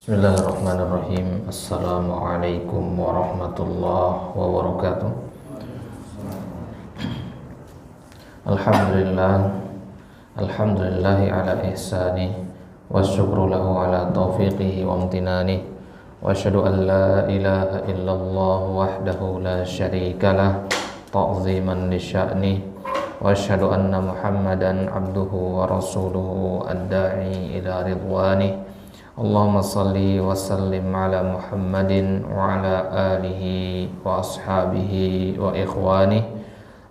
Bismillahirrahmanirrahim. Assalamualaikum warahmatullahi wabarakatuh. Alhamdulillahi ala ihsani wa syukru lahu ala taufiqihi wa amtinani wa asyhadu an la ilaha illallah wahdahu la syarika lah ta'ziman li sya'ni wa asyhadu anna Muhammadan abduhu wa rasuluhu ad-da'i ila ridwani. Allahumma salli wa sallim ala Muhammadin wa ala alihi wa ashabihi wa ikhwani.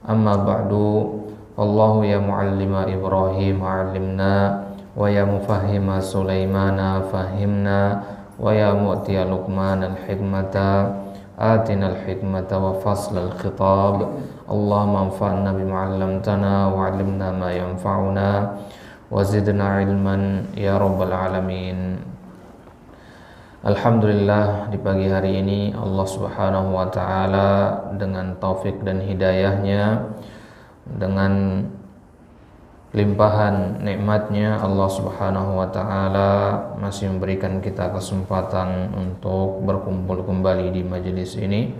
Amma ba'du. Allahu ya muallima Ibrahim allimna wa ya mufahhima Sulaimana fahimna wa ya mu'tiya Luqman al-hikmata atina al-hikmata wa fasl al-khitab. Allahumma anfa'na bima 'allamtana wa 'allimna ma yanfa'una wa zidna ilman ya rabbal alamin. Alhamdulillah, di pagi hari ini Allah Subhanahu wa taala dengan taufik dan hidayahnya, dengan limpahan nikmatnya, Allah Subhanahu wa taala masih memberikan kita kesempatan untuk berkumpul kembali di majelis ini.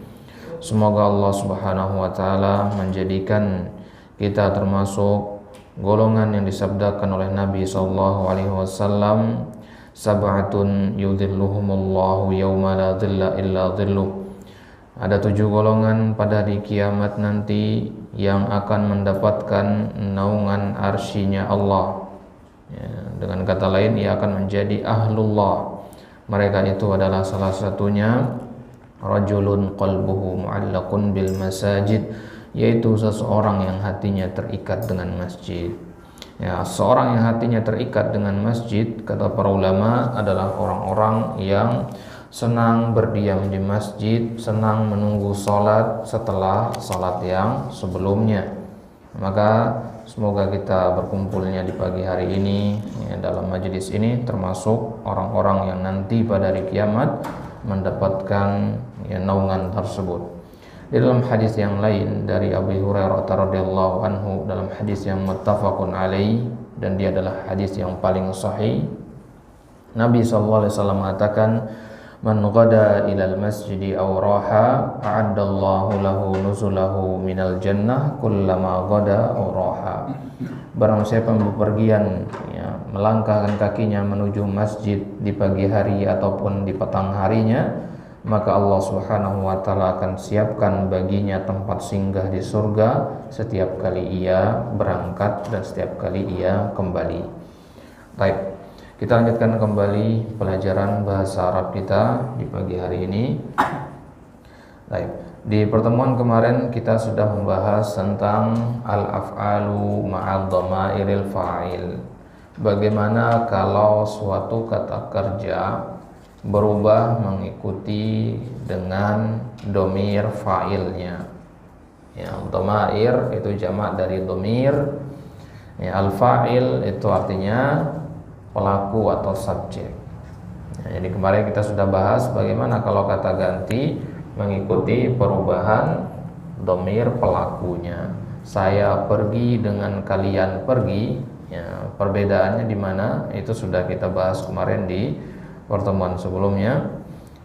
Semoga Allah Subhanahu wa taala menjadikan kita termasuk golongan yang disabdakan oleh Nabi sallallahu alaihi wasallam, sab'atun yudhilluhumullahu yawma la dhilla illa dhilluh. Ada 7 golongan pada hari kiamat nanti yang akan mendapatkan naungan arsy-Nya Allah. Ya, dengan kata lain, ia akan menjadi ahlullah. Mereka itu adalah salah satunya rajulun qalbuhu mu'allaqun bil masajid, yaitu seseorang yang hatinya terikat dengan masjid. Ya, seorang yang hatinya terikat dengan masjid, kata para ulama, adalah orang-orang yang senang berdiam di masjid, senang menunggu sholat setelah sholat yang sebelumnya. Maka semoga kita berkumpulnya di pagi hari ini, ya, dalam majelis ini termasuk orang-orang yang nanti pada hari kiamat mendapatkan, ya, naungan tersebut. Di dalam hadis yang lain dari Abu Hurairah radhiyallahu anhu, dalam hadis yang muttafaqun alaih, dan dia adalah hadis yang paling sahih, Nabi sallallahu alaihi wasallam mengatakan, man ghada ilal masjidi aw raha a'addallahu lahu nuzulahu minal jannah kullama ghada aw raha. Barang siapa yang bepergian, ya, melangkahkan kakinya menuju masjid di pagi hari ataupun di petang harinya, maka Allah Subhanahu wa taala akan siapkan baginya tempat singgah di surga setiap kali ia berangkat dan setiap kali ia kembali. Baik, kita lanjutkan kembali pelajaran bahasa Arab kita di pagi hari ini. Baik, di pertemuan kemarin kita sudah membahas tentang al-af'alu ma'al dhamairil fa'il. Bagaimana kalau suatu kata kerja berubah mengikuti dengan domir fa'ilnya. Ya, dhamair itu jamak dari domir. Ya, al-fa'il itu artinya pelaku atau subjek. Ya, jadi kemarin kita sudah bahas bagaimana kalau kata ganti mengikuti perubahan domir pelakunya. Saya pergi dengan kalian pergi. Ya, perbedaannya di mana? Itu sudah kita bahas kemarin di pertemuan sebelumnya.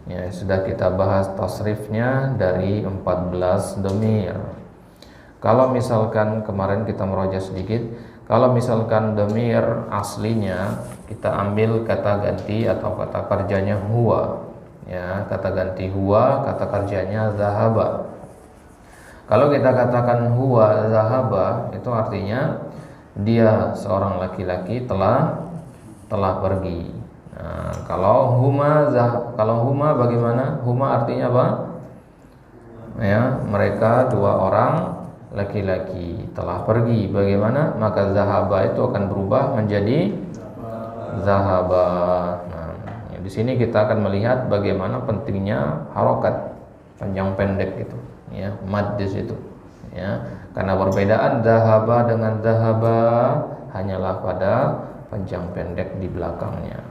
Ya, sudah kita bahas tasrifnya dari 14 domir. Kalau misalkan kemarin kita meroja sedikit, kalau misalkan domir aslinya kita ambil kata ganti atau kata kerjanya huwa, ya, kata ganti huwa, kata kerjanya zahaba. Kalau kita katakan huwa zahaba, itu artinya dia seorang laki-laki telah pergi. Nah, kalau huma bagaimana? Huma artinya apa? Ya, mereka 2 orang laki-laki telah pergi. Bagaimana? Maka zahaba itu akan berubah menjadi zahaba. Nah, ya, di sini kita akan melihat bagaimana pentingnya harokat panjang pendek itu, ya, mad di situ. Ya, karena perbedaan zahaba dengan zahaba hanyalah pada panjang pendek di belakangnya.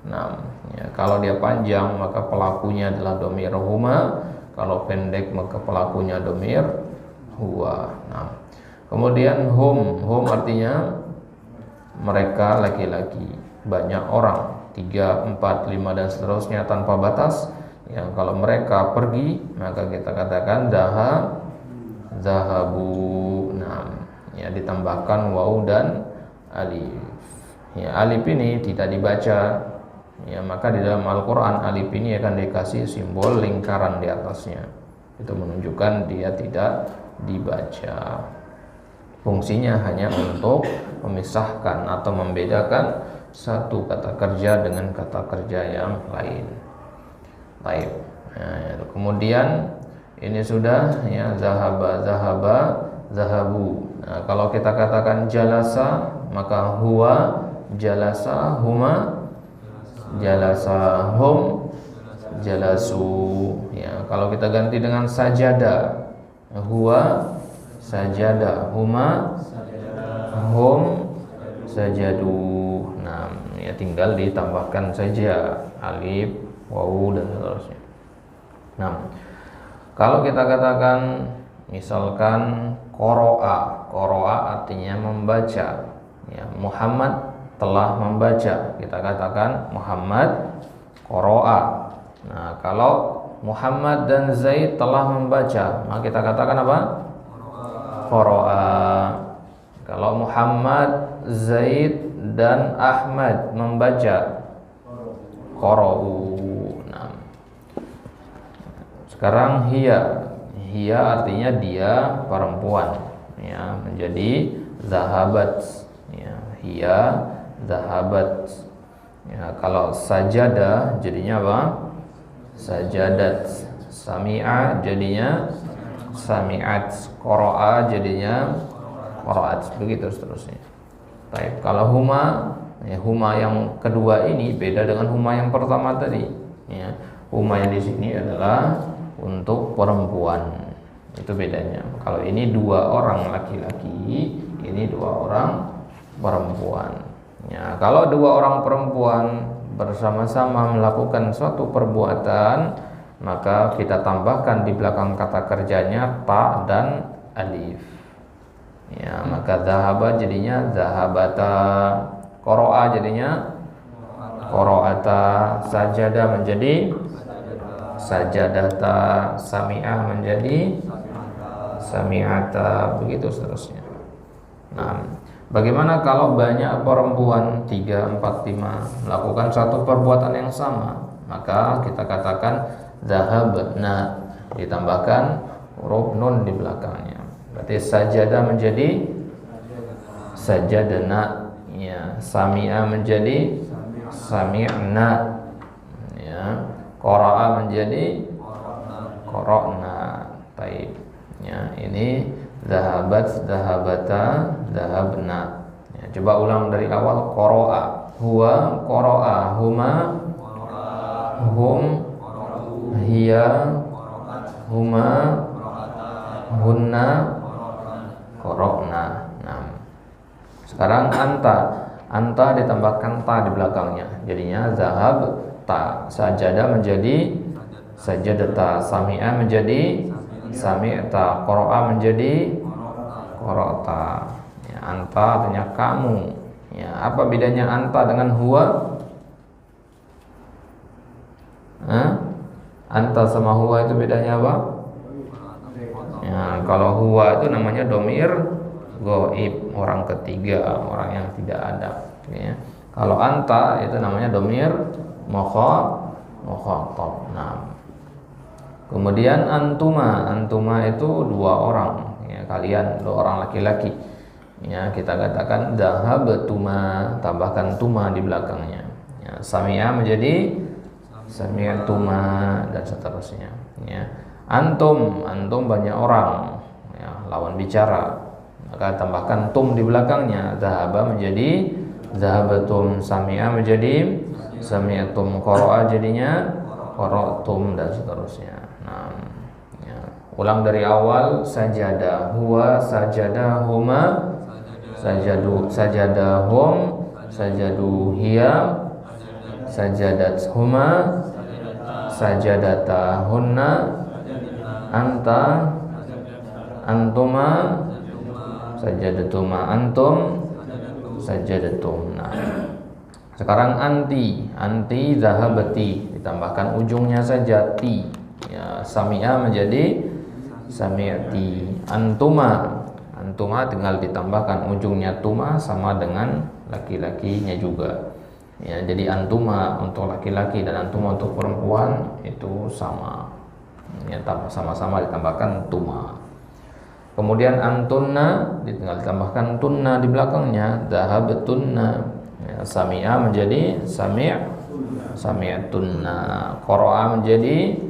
Nah, ya, kalau dia panjang maka pelakunya adalah domir huma, kalau pendek maka pelakunya domir huwa. Nah, kemudian hum artinya mereka laki-laki, banyak orang, 3, 4, 5 dan seterusnya tanpa batas. Yang kalau mereka pergi maka kita katakan zahabu. Nah, ya ditambahkan waw dan alif. Ya, alif ini tidak dibaca. Ya, maka di dalam Al-Qur'an alif ini akan dikasih simbol lingkaran di atasnya. Itu menunjukkan dia tidak dibaca. Fungsinya hanya untuk memisahkan atau membedakan satu kata kerja dengan kata kerja yang lain. Baik. Nah, kemudian ini sudah ya zahabu. Nah, kalau kita katakan jalasa maka huwa jalasa, huma jalasa, hum jalasu. Ya, kalau kita ganti dengan sajada, huwa sajada, huma hum sajadu. Nah, ya tinggal ditambahkan saja alif, waw dan seterusnya. Nah, kalau kita katakan misalkan qoro'a artinya membaca. Ya, Muhammad telah membaca. Kita katakan Muhammad qoro'a. Nah, kalau Muhammad dan Zaid telah membaca, maka kita katakan apa? Qoro'a. Kalau Muhammad, Zaid dan Ahmad membaca, qara'u. Nah, sekarang hiya artinya dia perempuan, ya, menjadi zahabat. Ya, hiya zahabat. Ya, kalau sajada jadinya apa? Sajadat. Sami'a jadinya sami'at. Qara'a jadinya qara'at. Begitu seterusnya. Baik, kalau huma, ya, huma yang kedua ini beda dengan huma yang pertama tadi. Ya, huma yang di sini adalah untuk perempuan. Itu bedanya. Kalau ini dua orang laki-laki, ini dua orang perempuan. Ya, kalau dua orang perempuan bersama-sama melakukan suatu perbuatan, maka kita tambahkan di belakang kata kerjanya ta dan alif. Ya, maka zahaba jadinya zahabata, qoro'a jadinya qoro'ata, sajada menjadi sajadata, sami'ah menjadi sami'ata, begitu seterusnya. Nah, bagaimana kalau banyak perempuan 3, 4, 5 melakukan satu perbuatan yang sama? Maka kita katakan zahabna, ditambahkan huruf nun di belakangnya. Berarti sajada menjadi sajadna, ya, sami'a menjadi sami'na, ya, qara'a menjadi qara'na. Baik. Ya, ini zahabat, zahabata, zahabna. Ya, coba ulang dari awal. Qara'a, huwa qara'a, huma hum, hiya huma, hunna qara'na. Nah, sekarang anta ditambahkan ta di belakangnya, jadinya zahab ta. Sajada menjadi sajadata, sami'a menjadi sami'ta, qara'a menjadi qara'ta. Ya, anta artinya kamu. Ya, apa bedanya anta dengan huwa? Anta sama huwa itu bedanya apa? Ya, kalau huwa itu namanya domir ghaib, orang ketiga, orang yang tidak ada. Ya. Kalau anta itu namanya domir mukhatab. Nah, kemudian antuma itu dua orang, ya, kalian dua orang laki-laki. Ya, kita katakan dhahabtuma, tambahkan tuma di belakangnya. Ya, sami'a menjadi sami'tuma dan seterusnya. Ya. Antum banyak orang, ya, lawan bicara, maka tambahkan tum di belakangnya. Dhahaba menjadi dhahabatum, sami'a menjadi sami'tum, qara'a jadinya qara'tum dan seterusnya. Nah, ya. Ulang dari awal. Sajada huwa, sajada huma, sajada hum, sajadu hiya, sajadat huma, sajadata hunna, anta antuma, sajadatuma antum, sajadatum. Nah, Sekarang anti zahabati, ditambahkan ujungnya saja ti. Ya, sami'a menjadi sami'ati. Antuma tinggal ditambahkan ujungnya tuma sama dengan laki-lakinya juga. Ya, jadi antuma untuk laki-laki dan antuma untuk perempuan itu sama. Ya, sama-sama ditambahkan tuma. Kemudian antunna tinggal ditambahkan tunna di belakangnya, dhahabatunna. Ya, sami'a menjadi sami'atunna, qara'a menjadi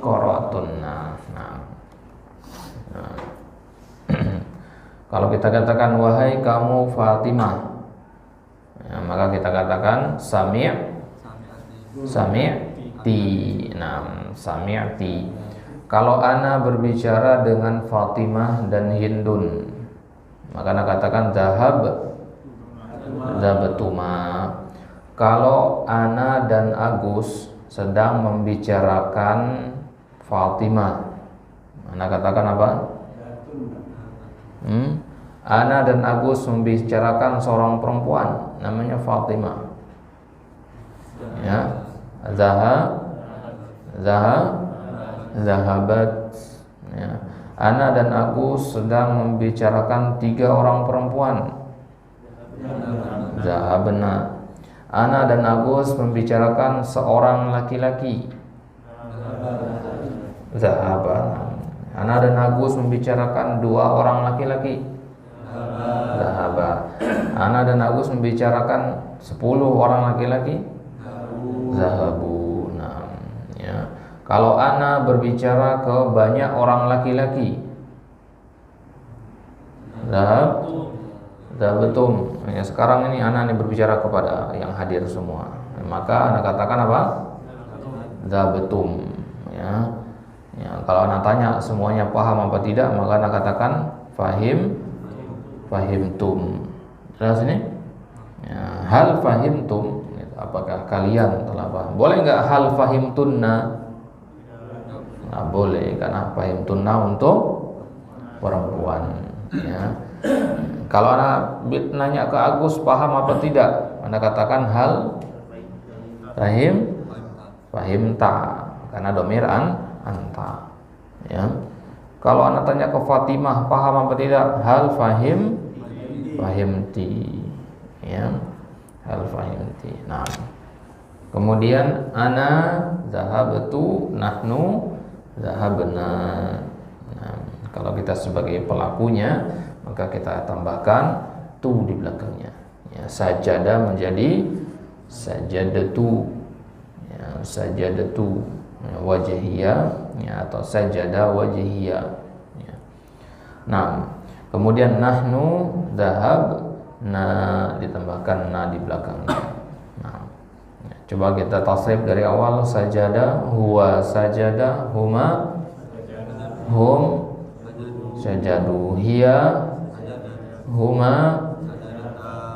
qara'atunna. Nah. Kalau kita katakan wahai kamu Fatimah, ya, maka kita katakan sami'ti. Nah, sami'ti. Kalau ana berbicara dengan Fatimah dan Hindun, maka ana katakan zahabtuma. Kalau ana dan Agus sedang membicarakan Fatimah, ana katakan apa? Ana dan Agus membicarakan seorang perempuan namanya Fatimah. Ya, zahabat. Ya. Ana dan Agus sedang membicarakan 3 orang perempuan. Zahabna. Ana dan Agus membicarakan seorang laki-laki. Zahabana. Ana dan Agus membicarakan 2 orang laki-laki. Zahaba. Ana dan Agus membicarakan 10 orang laki-laki. Zahabu. Nah, ya. Kalau ana berbicara ke banyak orang laki-laki, zahabatum. Ya, sekarang ini ana berbicara kepada yang hadir semua. Maka ana katakan apa? Zahabatum. Ya. Ya, kalau anak tanya semuanya paham apa tidak, maka anak katakan fahimtum. Jelas ini? Ya, hal fahimtum, apakah kalian telah paham? Boleh enggak hal fahimtunna? Nah, boleh, karena fahimtunna untuk perempuan. Ya. Kalau anak nanya ke Agus paham apa tidak, anak katakan hal fahimta, karena domir anta. Ya. Kalau anak tanya ke Fatimah paham apa tidak, hal fahimti. Ya. Hal fahimti. Nah. Kemudian ana zahabtu, nahnu zahabna. Nah, kalau kita sebagai pelakunya maka kita tambahkan tu di belakangnya. Ya, sajada menjadi sajadatu. Ya, sajadatu. Wajhiyah, ya, atau sajada wajhiyah. Ya. Nah, kemudian nahnu zahab, ditambahkan na di belakangnya. Nah, ya, coba kita tasrif dari awal. Sajada, huwa sajada, huma hum sajadu, hiya huma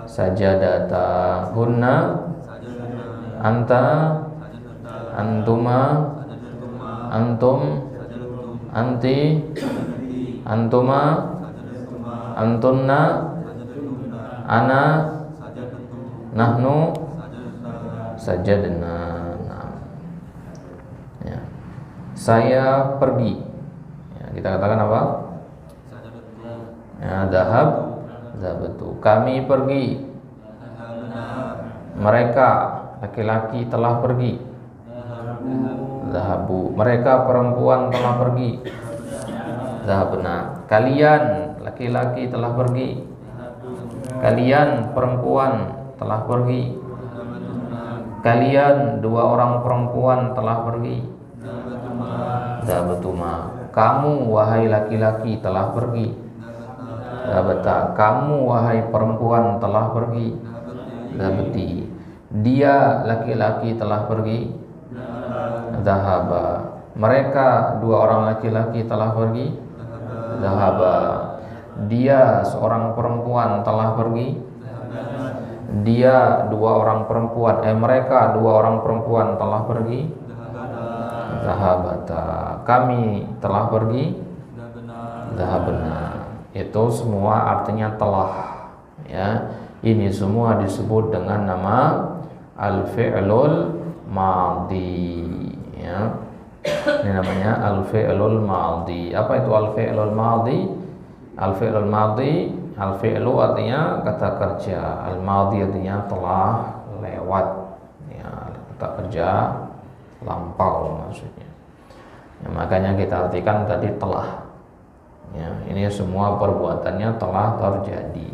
sajadata, hunna anta antuma antum anti antuma antunna ana nahnu sajadna. Ya. Saya pergi. Ya, kita katakan apa? Ya, zahabtu. Kami pergi. Mereka laki-laki telah pergi. Zahabu. Mereka perempuan telah pergi. Zahabna. Kalian laki-laki telah pergi. Kalian perempuan telah pergi. Kalian 2 orang perempuan telah pergi. Zahabtuma. Kamu wahai laki-laki telah pergi. Zahabta. Kamu wahai perempuan telah pergi. Zahabti. Dia laki-laki telah pergi. Zahaba. Mereka 2 orang laki-laki telah pergi. Zahaba. Dia seorang perempuan telah pergi. Dia 2 orang perempuan. Mereka 2 orang perempuan telah pergi. Zahabata. Kami telah pergi. Zahabna. Itu semua artinya telah. Ya, ini semua disebut dengan nama al-fi'lul madhi, ya. Ini namanya al-fi'lul madhi. Apa itu al-fi'lul madhi? Al-fi'lul madhi, al-fi'lu artinya kata kerja, al-madhi artinya telah lewat, ya, kata kerja lampau maksudnya. Ya, makanya kita artikan tadi telah. Ya, ini semua perbuatannya telah terjadi.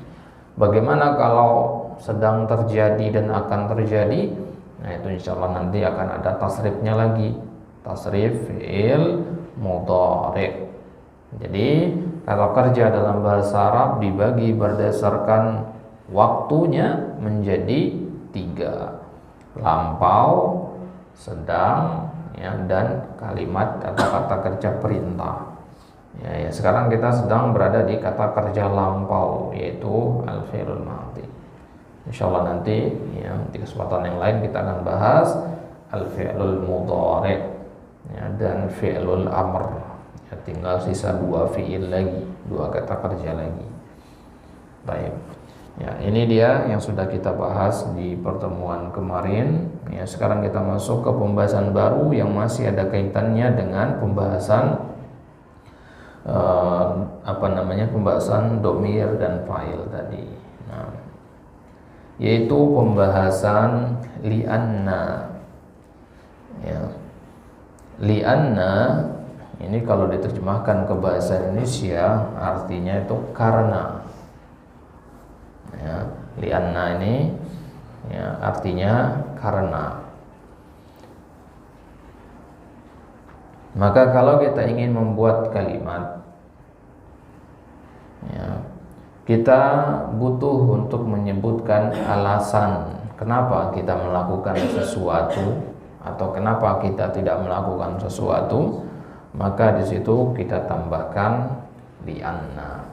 Bagaimana kalau sedang terjadi dan akan terjadi? Nah, itu insyaallah nanti akan ada tasrifnya lagi. Tasrif fi'il mudhari'. Jadi kata kerja dalam bahasa Arab dibagi berdasarkan waktunya menjadi 3: lampau, sedang, ya, dan kalimat atau kata kerja perintah. Ya, sekarang kita sedang berada di kata kerja lampau, yaitu al-fi'lul madhi. Insyaallah nanti, ya, di kesempatan yang lain kita akan bahas al-fi'lul mudhari', ya, dan fi'lul amr. Ya, tinggal sisa 2 fi'il lagi, 2 kata kerja lagi. Baik. Ya, ini dia yang sudah kita bahas di pertemuan kemarin. Ya, sekarang kita masuk ke pembahasan baru yang masih ada kaitannya dengan pembahasan pembahasan domir dan fa'il tadi. Nah, yaitu pembahasan li'anna. Ya. Li'anna ini kalau diterjemahkan ke bahasa Indonesia artinya itu karena. Ya, li'anna ini, ya, artinya karena. Maka kalau kita ingin membuat kalimat, ya, kita butuh untuk menyebutkan alasan kenapa kita melakukan sesuatu atau kenapa kita tidak melakukan sesuatu, maka di situ kita tambahkan li'anna.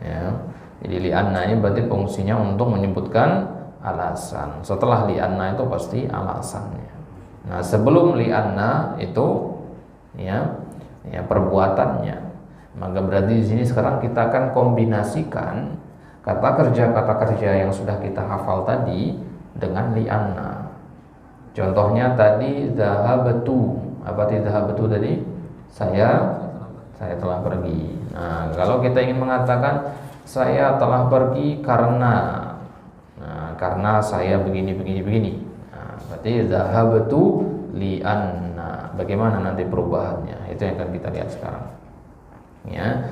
Ya, jadi li'anna ini berarti fungsinya untuk menyebutkan alasan. Setelah li'anna itu pasti alasannya. Nah, sebelum li'anna itu, ya perbuatannya. Maka berarti di sini sekarang kita akan kombinasikan kata kerja yang sudah kita hafal tadi dengan li'anna. Contohnya tadi zahabtu. Apa arti zahabtu tadi? Saya telah pergi. Nah, kalau kita ingin mengatakan saya telah pergi karena saya begini. Nah, berarti zahabtu li'anna. Bagaimana nanti perubahannya? Itu yang akan kita lihat sekarang. Ya,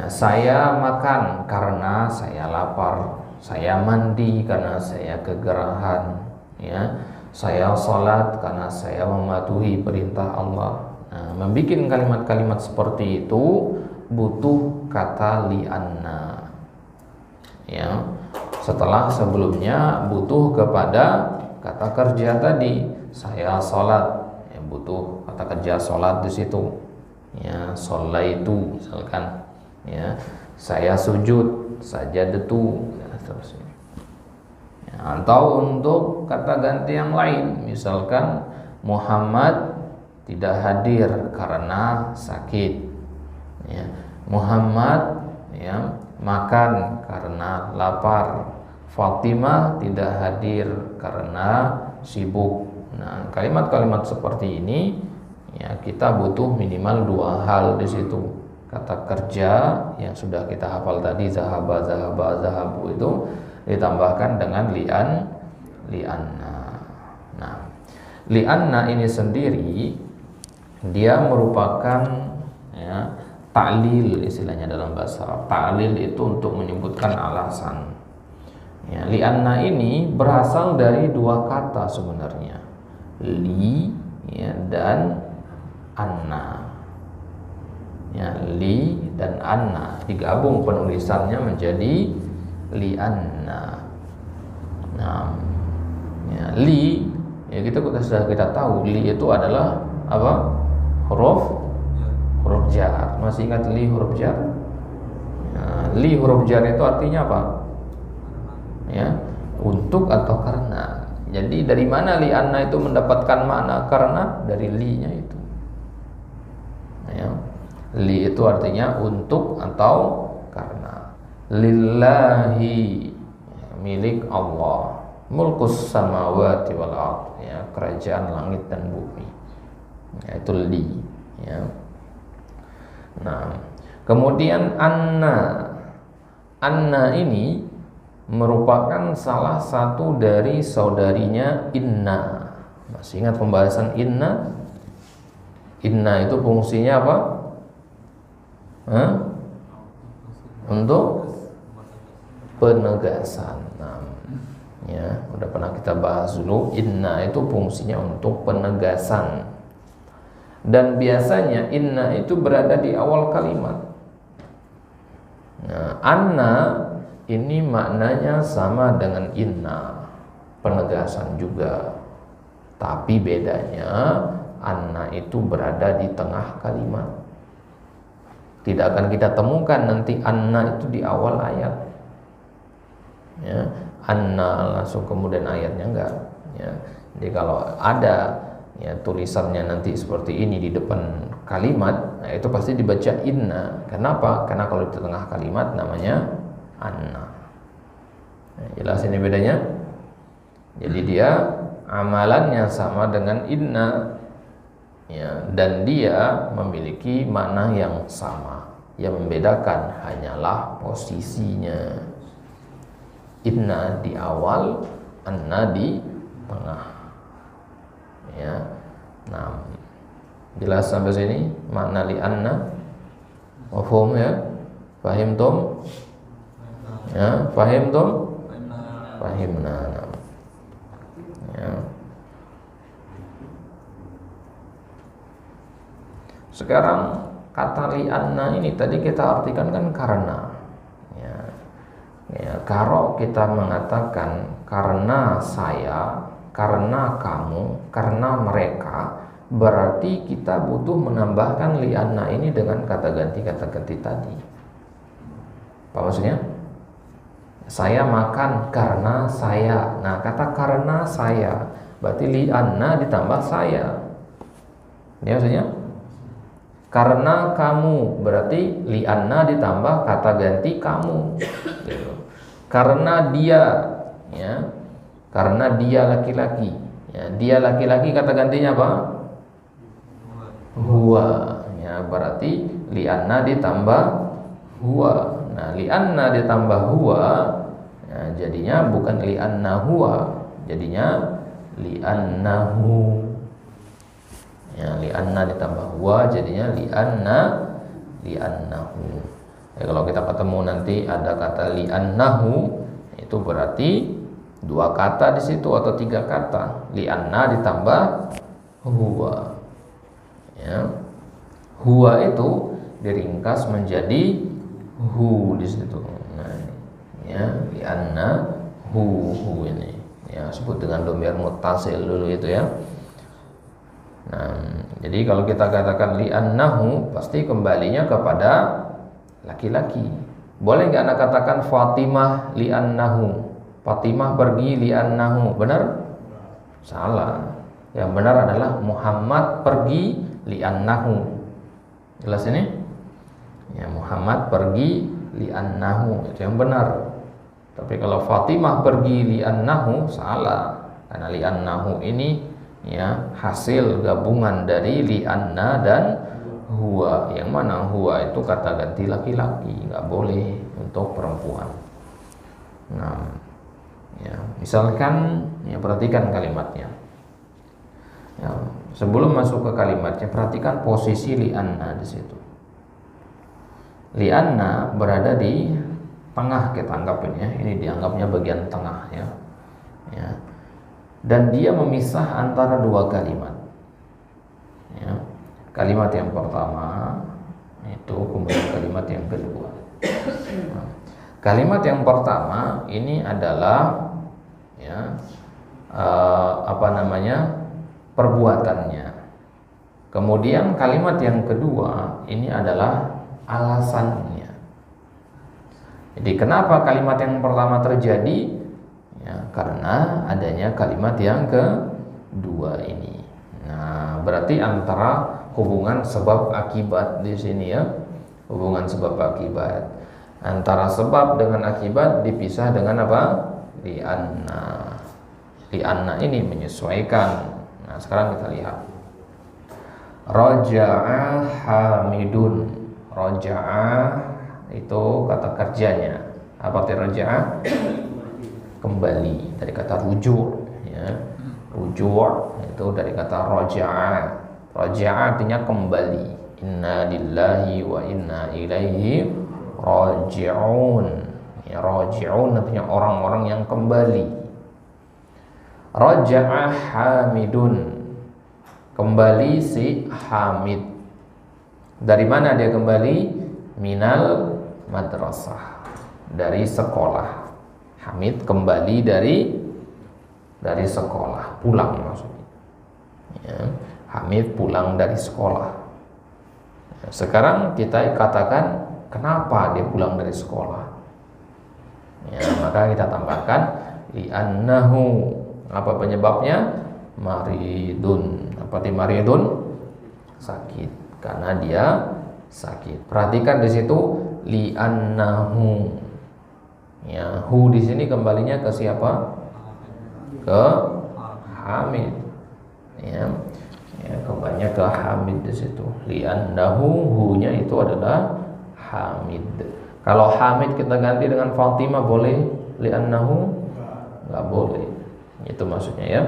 saya makan karena saya lapar. Saya mandi karena saya kegerahan. Ya, saya salat karena saya mematuhi perintah Allah. Nah, membikin kalimat-kalimat seperti itu butuh kata li'anna. Ya, setelah sebelumnya butuh kepada kata kerja tadi. Saya salat, ya, butuh kata kerja salat di situ. Ya, sholaitu misalkan. Ya, saya sujud, sajadatu, dan seterusnya. Ya, atau untuk kata ganti yang lain, misalkan Muhammad tidak hadir karena sakit. Ya, Muhammad, ya, makan karena lapar. Fatimah tidak hadir karena sibuk. Nah, kalimat-kalimat seperti ini, ya, kita butuh minimal 2 hal di situ. Kata kerja yang sudah kita hafal tadi, zahaba, zahabu itu ditambahkan dengan li'anna. Nah, li'anna ini sendiri dia merupakan, ya, ta'lil istilahnya dalam bahasa Arab. Ta'lil itu untuk menyebutkan alasan. Ya, li'anna ini berasal dari 2 kata sebenarnya, li, ya, dan anna. Ya, li dan anna digabung penulisannya menjadi li'anna. Nah, ya, li, ya, sudah kita tahu li itu adalah apa? Huruf jar. Masih ingat li huruf jar? Ya, li huruf jar itu artinya apa? Ya, untuk atau karena. Jadi dari mana li'anna itu mendapatkan makna karena? Dari li-nya itu. Ya, li itu artinya untuk atau karena. Lillahi, ya, milik Allah. Mulkus samawati wal ard, ya, kerajaan langit dan bumi. Ya, itu li, ya. Nah, kemudian anna ini merupakan salah satu dari saudarinya inna. Masih ingat pembahasan inna? Inna itu fungsinya apa? Untuk penegasan. Nah, ya, udah pernah kita bahas dulu. Inna itu fungsinya untuk penegasan. Dan biasanya inna itu berada di awal kalimat. Nah, anna ini maknanya sama dengan inna, penegasan juga. Tapi bedanya anna itu berada di tengah kalimat. Tidak akan kita temukan nanti anna itu di awal ayat. Ya, anna langsung kemudian ayatnya enggak. Ya, jadi kalau ada, ya, tulisannya nanti seperti ini di depan kalimat, nah itu pasti dibaca inna. Kenapa? Karena kalau di tengah kalimat namanya anna. Nah, jelas ini bedanya. Jadi dia amalannya sama dengan inna, ya, dan dia memiliki makna yang sama. Yang membedakan hanyalah posisinya. Inna di awal, anna di tengah. Ya. Nah, jelas sampai sini makna li anna. Mafhum ya? Fahimtum? Ya, fahimtum? Fahimna. Ya. Sekarang kata li anna ini tadi kita artikan kan karena. Ya, kalau kita mengatakan karena saya, karena kamu, karena mereka, berarti kita butuh menambahkan li anna ini dengan kata ganti tadi. Apa maksudnya? Saya makan karena saya. Nah, kata karena saya berarti li anna ditambah saya. Ini maksudnya? Karena kamu berarti li anna ditambah kata ganti kamu. Gitu. Karena dia, ya, karena dia laki-laki, ya, dia laki-laki kata gantinya apa? Huwa, ya, berarti li anna ditambah huwa. Nah, li anna ditambah huwa, ya, jadinya bukan li anna huwa, jadinya li annahu. Ya, li anna ditambah huwa jadinya li annahu. Ya, kalau kita ketemu nanti ada kata li annahu, itu berarti dua kata di situ atau tiga kata. Li anna ditambah huwa. Ya. Huwa itu diringkas menjadi hu di situ. Nah, ya, li anna hu ini. Ya, sebut dengan dhamir muttasil dulu itu ya. Nah, jadi kalau kita katakan li annahu pasti kembalinya kepada laki-laki. Boleh nggak anak katakan Fatimah li annahu? Fatimah pergi li annahu. Benar? Salah. Yang benar adalah Muhammad pergi li annahu. Jelas ini? Ya, Muhammad pergi li annahu, itu yang benar. Tapi kalau Fatimah pergi li annahu, salah. Karena li annahu ini, ya, hasil gabungan dari li anna dan huwa. Yang mana huwa itu kata ganti laki-laki, nggak boleh untuk perempuan. Nah, ya, misalkan, ya, perhatikan kalimatnya. Ya, sebelum masuk ke kalimatnya, perhatikan posisi li anna di situ. Li anna berada di tengah, kita anggapin ya. Ini dianggapnya bagian tengah ya. Ya. Dan dia memisah antara dua kalimat. Ya. Kalimat yang pertama itu, kemudian kalimat yang kedua. Nah, kalimat yang pertama ini adalah, ya, perbuatannya. Kemudian kalimat yang kedua ini adalah alasannya. Jadi kenapa kalimat yang pertama terjadi? Ya, karena adanya kalimat yang kedua ini. Nah, berarti antara hubungan sebab akibat di sini ya, hubungan sebab akibat. Antara sebab dengan akibat dipisah dengan apa? li'anna. Li'anna ini menyesuaikan. Nah, sekarang kita lihat. Raja'a Hamidun. Raja'a itu kata kerjanya. Apa arti raja'a? Kembali, dari kata rujuk, ya. Rujuk itu dari kata raja'a. Raja'a artinya kembali. Inna lillahi wa inna ilaihi raji'un. Ya, raji'un artinya orang-orang yang kembali. Raja'a Hamidun, kembali si Hamid. Dari mana dia kembali? Minal madrasah, dari sekolah. Hamid kembali dari sekolah, pulang maksudnya, ya. Hamid pulang dari sekolah. Sekarang kita katakan kenapa dia pulang dari sekolah, ya, maka kita tambahkan li'annahu. Apa penyebabnya? Maridun. Apa arti maridun? Sakit. Karena dia sakit. Perhatikan di situ li'annahu. Ya, hu di sini kembalinya ke siapa? Ke Hamid. Ya, kembalinya ke Hamid di situ. Li'annahu, hu-nya itu adalah Hamid. Kalau Hamid kita ganti dengan Fatimah boleh? Li'annahu nggak boleh. Itu maksudnya, ya.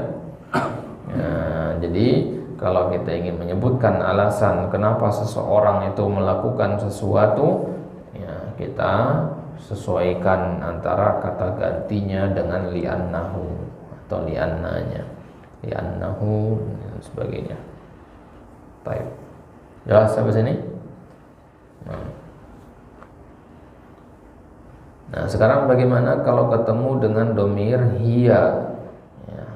Nah, jadi kalau kita ingin menyebutkan alasan kenapa seseorang itu melakukan sesuatu, ya, kita sesuaikan antara kata gantinya dengan li'annahu atau li'annanya, li'annahu dan sebagainya. Baik, jelas sampai sini? Nah, sekarang bagaimana kalau ketemu dengan domir hiya?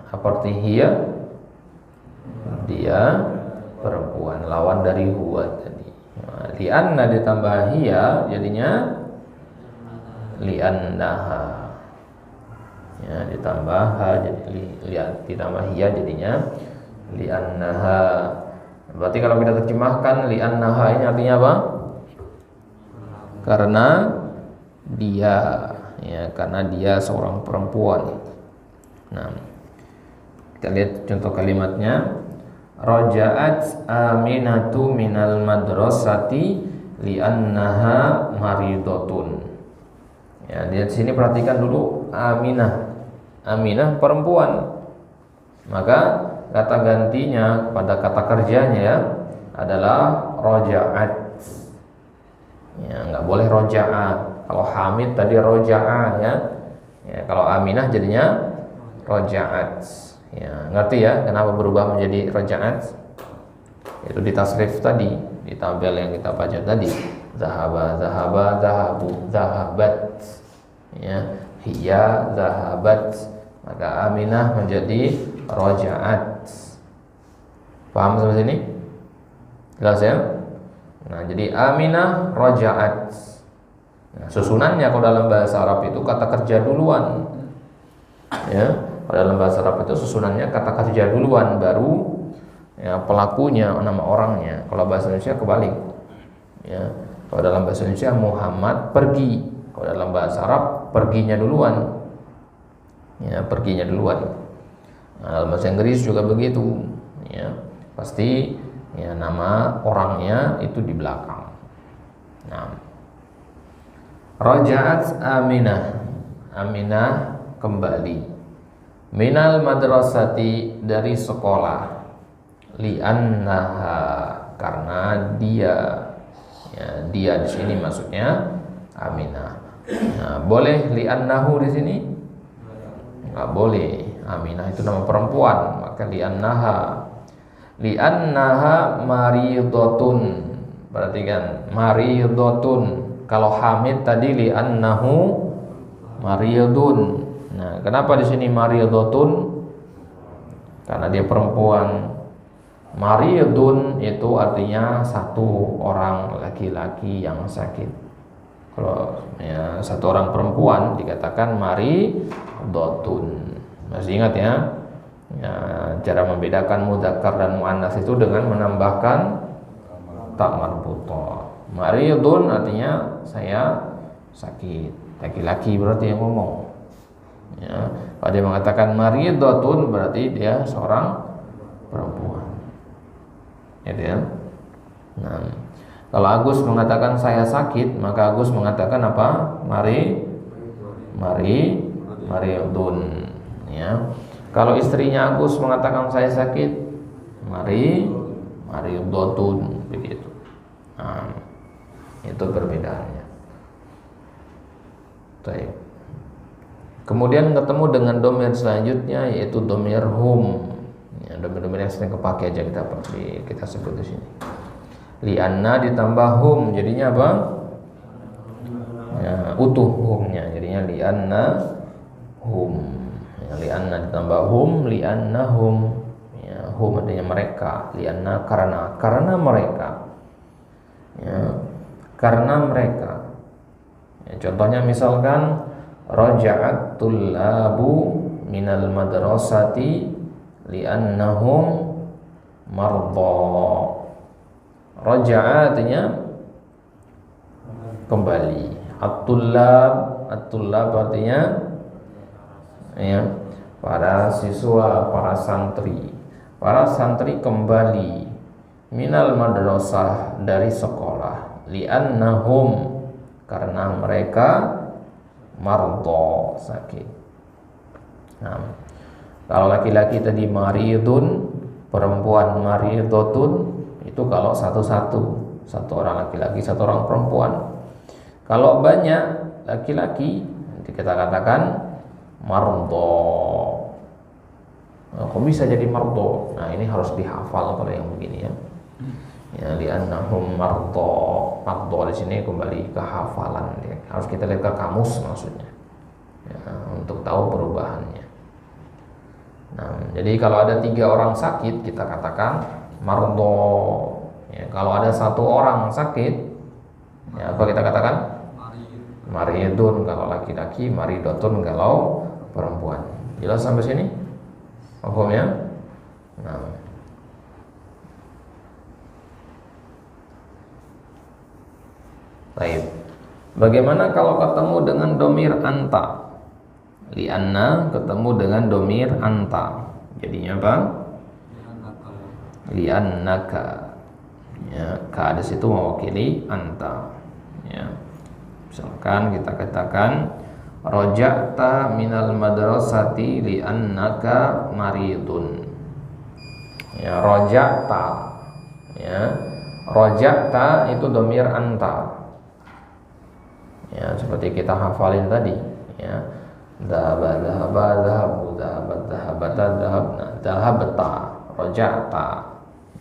Apa arti hiya? Dia perempuan, lawan dari huwa tadi. Nah, li'anna ditambah hiya jadinya li'annaha. Ya, ditambah ha jadi ditambah hiya jadinya li'annaha. Berarti kalau kita terjemahkan li'annaha ini artinya apa? Karena dia, ya, karena dia seorang perempuan. Nah, kita lihat contoh kalimatnya. Raja'at Aminatu minal madrasati li'annaha maridatun. Ya, di sini perhatikan dulu Aminah. Aminah perempuan. Maka kata gantinya pada kata kerjanya adalah raja'at. Ya, enggak boleh raja'a. Kalau Hamid tadi raja'a, ya. Ya, kalau Aminah jadinya raja'at. Ya, ngerti ya kenapa berubah menjadi raja'at? Itu di tasrif tadi, di tabel yang kita baca tadi. Zahaba, zahaba, zahabu, zahabat. Ya, hiya, zahabat. Maka Aminah menjadi raja'at. Paham sampai sini? Jelas ya? Nah, jadi Aminah raja'at. Nah, susunannya kalau dalam bahasa Arab itu kata kerja duluan. Ya. Pada dalam bahasa Arab itu susunannya kata kerja duluan, baru, ya, pelakunya, nama orangnya. Kalau bahasa Indonesia kebalik, ya. Kalau dalam bahasa Indonesia Muhammad pergi. Kalau dalam bahasa Arab perginya duluan, ya, perginya duluan. Nah, dalam bahasa Inggris juga begitu, ya. Pasti, ya, nama orangnya itu di belakang. Nah, Raja'at Aminah. Aminah kembali. Minal madrasati, dari sekolah. Li'annaha, karena dia. Ya, dia di sini maksudnya Aminah. Nah, boleh li'annahu di sini? Enggak boleh. Aminah itu nama perempuan, maka li'annaha. Li'annaha maridatun. Perhatikan, maridatun. Kalau Hamid tadi li'annahu maridun. Nah, kenapa di sini maridatun? Karena dia perempuan. Maridun itu artinya satu orang laki-laki yang sakit. Kalau, ya, satu orang perempuan dikatakan maridatun. Masih ingat ya? Ya, cara membedakan mudzakkar dan muannas itu dengan menambahkan tak marbutah. Maridun artinya saya sakit, laki-laki berarti yang ngomong. Ya, kalau dia mengatakan maridatun berarti dia seorang perempuan. Gitu ya. Nah, kalau Agus mengatakan saya sakit, maka Agus mengatakan apa? Mariudun. Ya. Kalau istrinya Agus mengatakan saya sakit, mariudotun, begitu. Nah, itu perbedaannya. Baik. Kemudian ketemu dengan domir selanjutnya yaitu domir hum. Ya, domir-domir yang sering kepake aja kita sebut di sini. Lianna ditambah hum jadinya apa? Ya, utuh humnya jadinya lianna hum. Ya, lianna ditambah hum, lianna hum. Ya, hum artinya mereka, lianna karena mereka. Ya, karena mereka. Ya, contohnya misalkan raja'at tullabu minal madrasati li'annahum mardha. Raja'a artinya kembali. At-tullab artinya ya, para siswa, para santri. Para santri kembali minal madrasah dari sekolah li'annahum karena mereka mardo sakit. Nah, kalau laki-laki tadi maridun, perempuan maridotun, itu kalau satu orang laki-laki, satu orang perempuan. Kalau banyak laki-laki, nanti kita katakan mardo. Nah, kok bisa jadi mardo? Nah, ini harus dihafal kalau yang begini ya. Ya, li'annahum mardo. Mardo di sini kembali ke hafalan ya. Harus kita lihat ke kamus maksudnya. Ya, untuk tahu perubahannya. Nah, jadi kalau ada 3 orang sakit kita katakan mardo. Ya, kalau ada 1 orang sakit, ya apa kita katakan? Maridun kalau laki-laki, maridotun kalau perempuan. Jelas sampai sini? Paham ya? Nah. Baik. Bagaimana kalau ketemu dengan domir anta? Lianna ketemu dengan domir anta. Jadinya apa? Liannaka. Ya, ka di situ mewakili anta. Ya. Misalkan kita katakan raja'ta minal madrasati liannaka maridun. Ya, raja'ta. Ya. Raja'ta itu domir anta. Ya, seperti kita hafalin tadi ya. Dhahabta, raja'ta.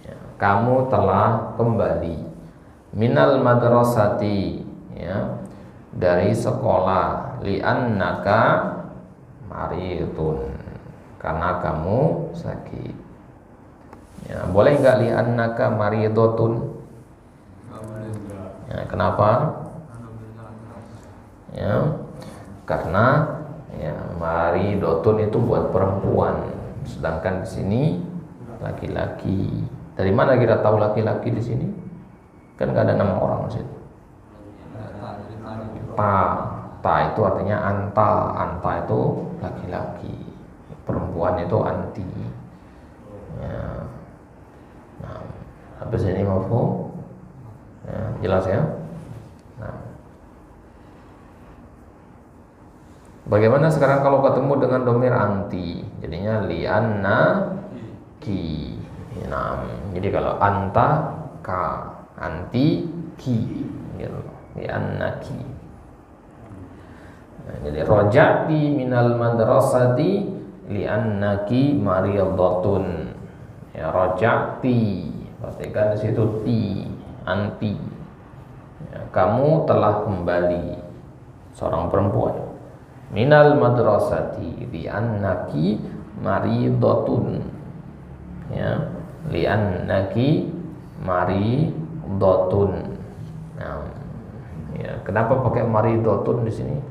Ya, kamu telah kembali minal madrasati ya, dari sekolah li'annaka maridun karena kamu sakit. Ya, boleh enggak li'annaka maridotun? Ya, kenapa? Ya, karena ya maridotun itu buat perempuan, sedangkan di sini laki-laki. Dari mana kita tahu laki-laki di sini? Kan nggak ada nama orang di situ. Ta itu artinya anta itu laki-laki, perempuan itu anti. Ya. Nah, habis ini mafhum? Ya, jelas ya? Nah. Bagaimana sekarang kalau ketemu dengan domir anti? Jadinya lianna ki. Nah, jadi kalau anta ka, anti ki, gitu. Lianna ki. Nah, jadi raja'ti minal madrasati liannaki mariyadatun. Ya, raja'ti. Perhatikan di situ ti, anti. Ya, kamu telah kembali, seorang perempuan. Minal madrasati li'annaki maridatun. Ya, li'annaki maridatun. Nah, ya, kenapa pakai maridatun di sini?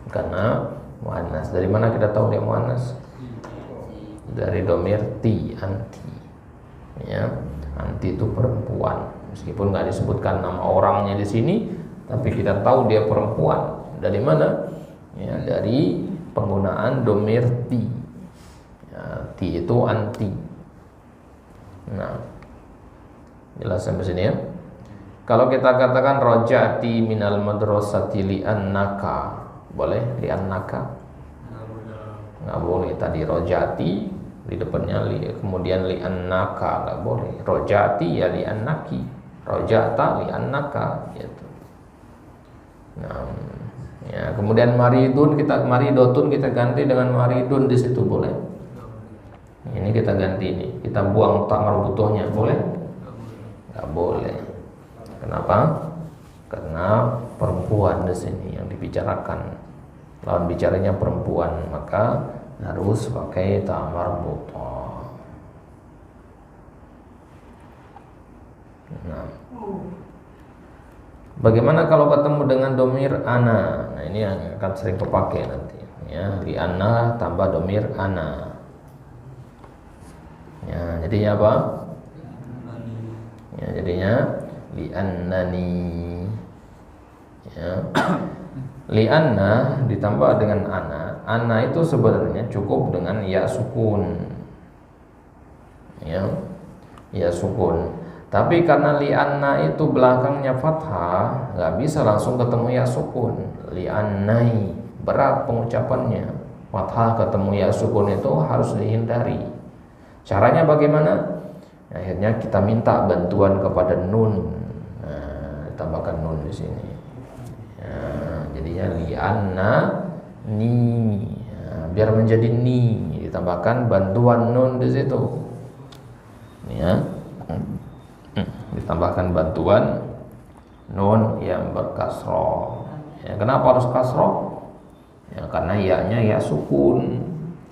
Karena muannas. Dari mana kita tahu dia muannas? Dari domir ti, anti. Ya, anti itu perempuan. Meskipun nggak disebutkan nama orangnya di sini, tapi kita tahu dia perempuan. Dari mana? ya, dari penggunaan domir ti. Ya, ti itu anti. Nah, jelas sampai sini ya. Kalau kita katakan roja'ti minal madrasati li'annaka, boleh li'annaka? Nggak boleh. Tadi roja'ti di depannya kemudian li'annaka, nggak boleh. Roja'ti ya li'annaki, roja'ta li'annaka gitu. Nah, ya, kemudian maridotun kita ganti dengan maridun di situ, boleh. Ini kita ganti ini, kita buang tak marbutohnya, boleh? Nggak boleh. Kenapa? Karena perempuan di sini yang dibicarakan, lawan bicaranya perempuan, maka harus pakai ta marbutoh. Nah, bagaimana kalau ketemu dengan domir ana? Nah, ini yang akan sering kepakai nanti. Ya, di ana tambah domir ana. Ya, jadinya apa? Ya, jadinya li'annani. Ya. Li'anna ditambah dengan ana. Ana itu sebenarnya cukup dengan ya sukun. Ya. Ya sukun. Tapi karena li'anna itu belakangnya fathah, nggak bisa langsung ketemu ya sukun. Li'annai, berat pengucapannya. Fathah ketemu ya sukun itu harus dihindari. Caranya bagaimana? Akhirnya kita minta bantuan kepada nun. Nah, tambahkan nun di sini. Ya, jadinya li'anna ni. Ya, biar menjadi ni, ditambahkan bantuan nun di situ. Ya. Ditambahkan bantuan nun yang berkasroh. Ya, kenapa harus kasroh? Ya, karena ya-nya ya sukun.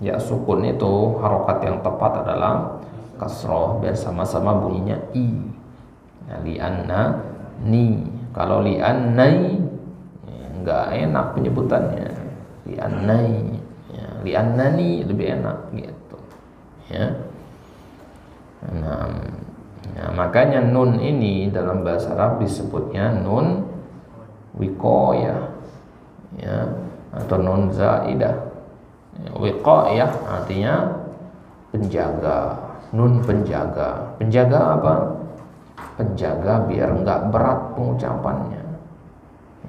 Ya sukun itu harokat yang tepat adalah kasroh, biar sama-sama bunyinya i. Nah, li'anna ni. Kalau li'annai enggak enak penyebutannya. Li'annai, ya, li'annani lebih enak gitu. Ya. Nah, makanya nun ini dalam bahasa Arab disebutnya nun wiqayah, ya, atau nun zaidah. Wiqayah artinya penjaga. Nun penjaga. Penjaga apa? Penjaga biar enggak berat pengucapannya,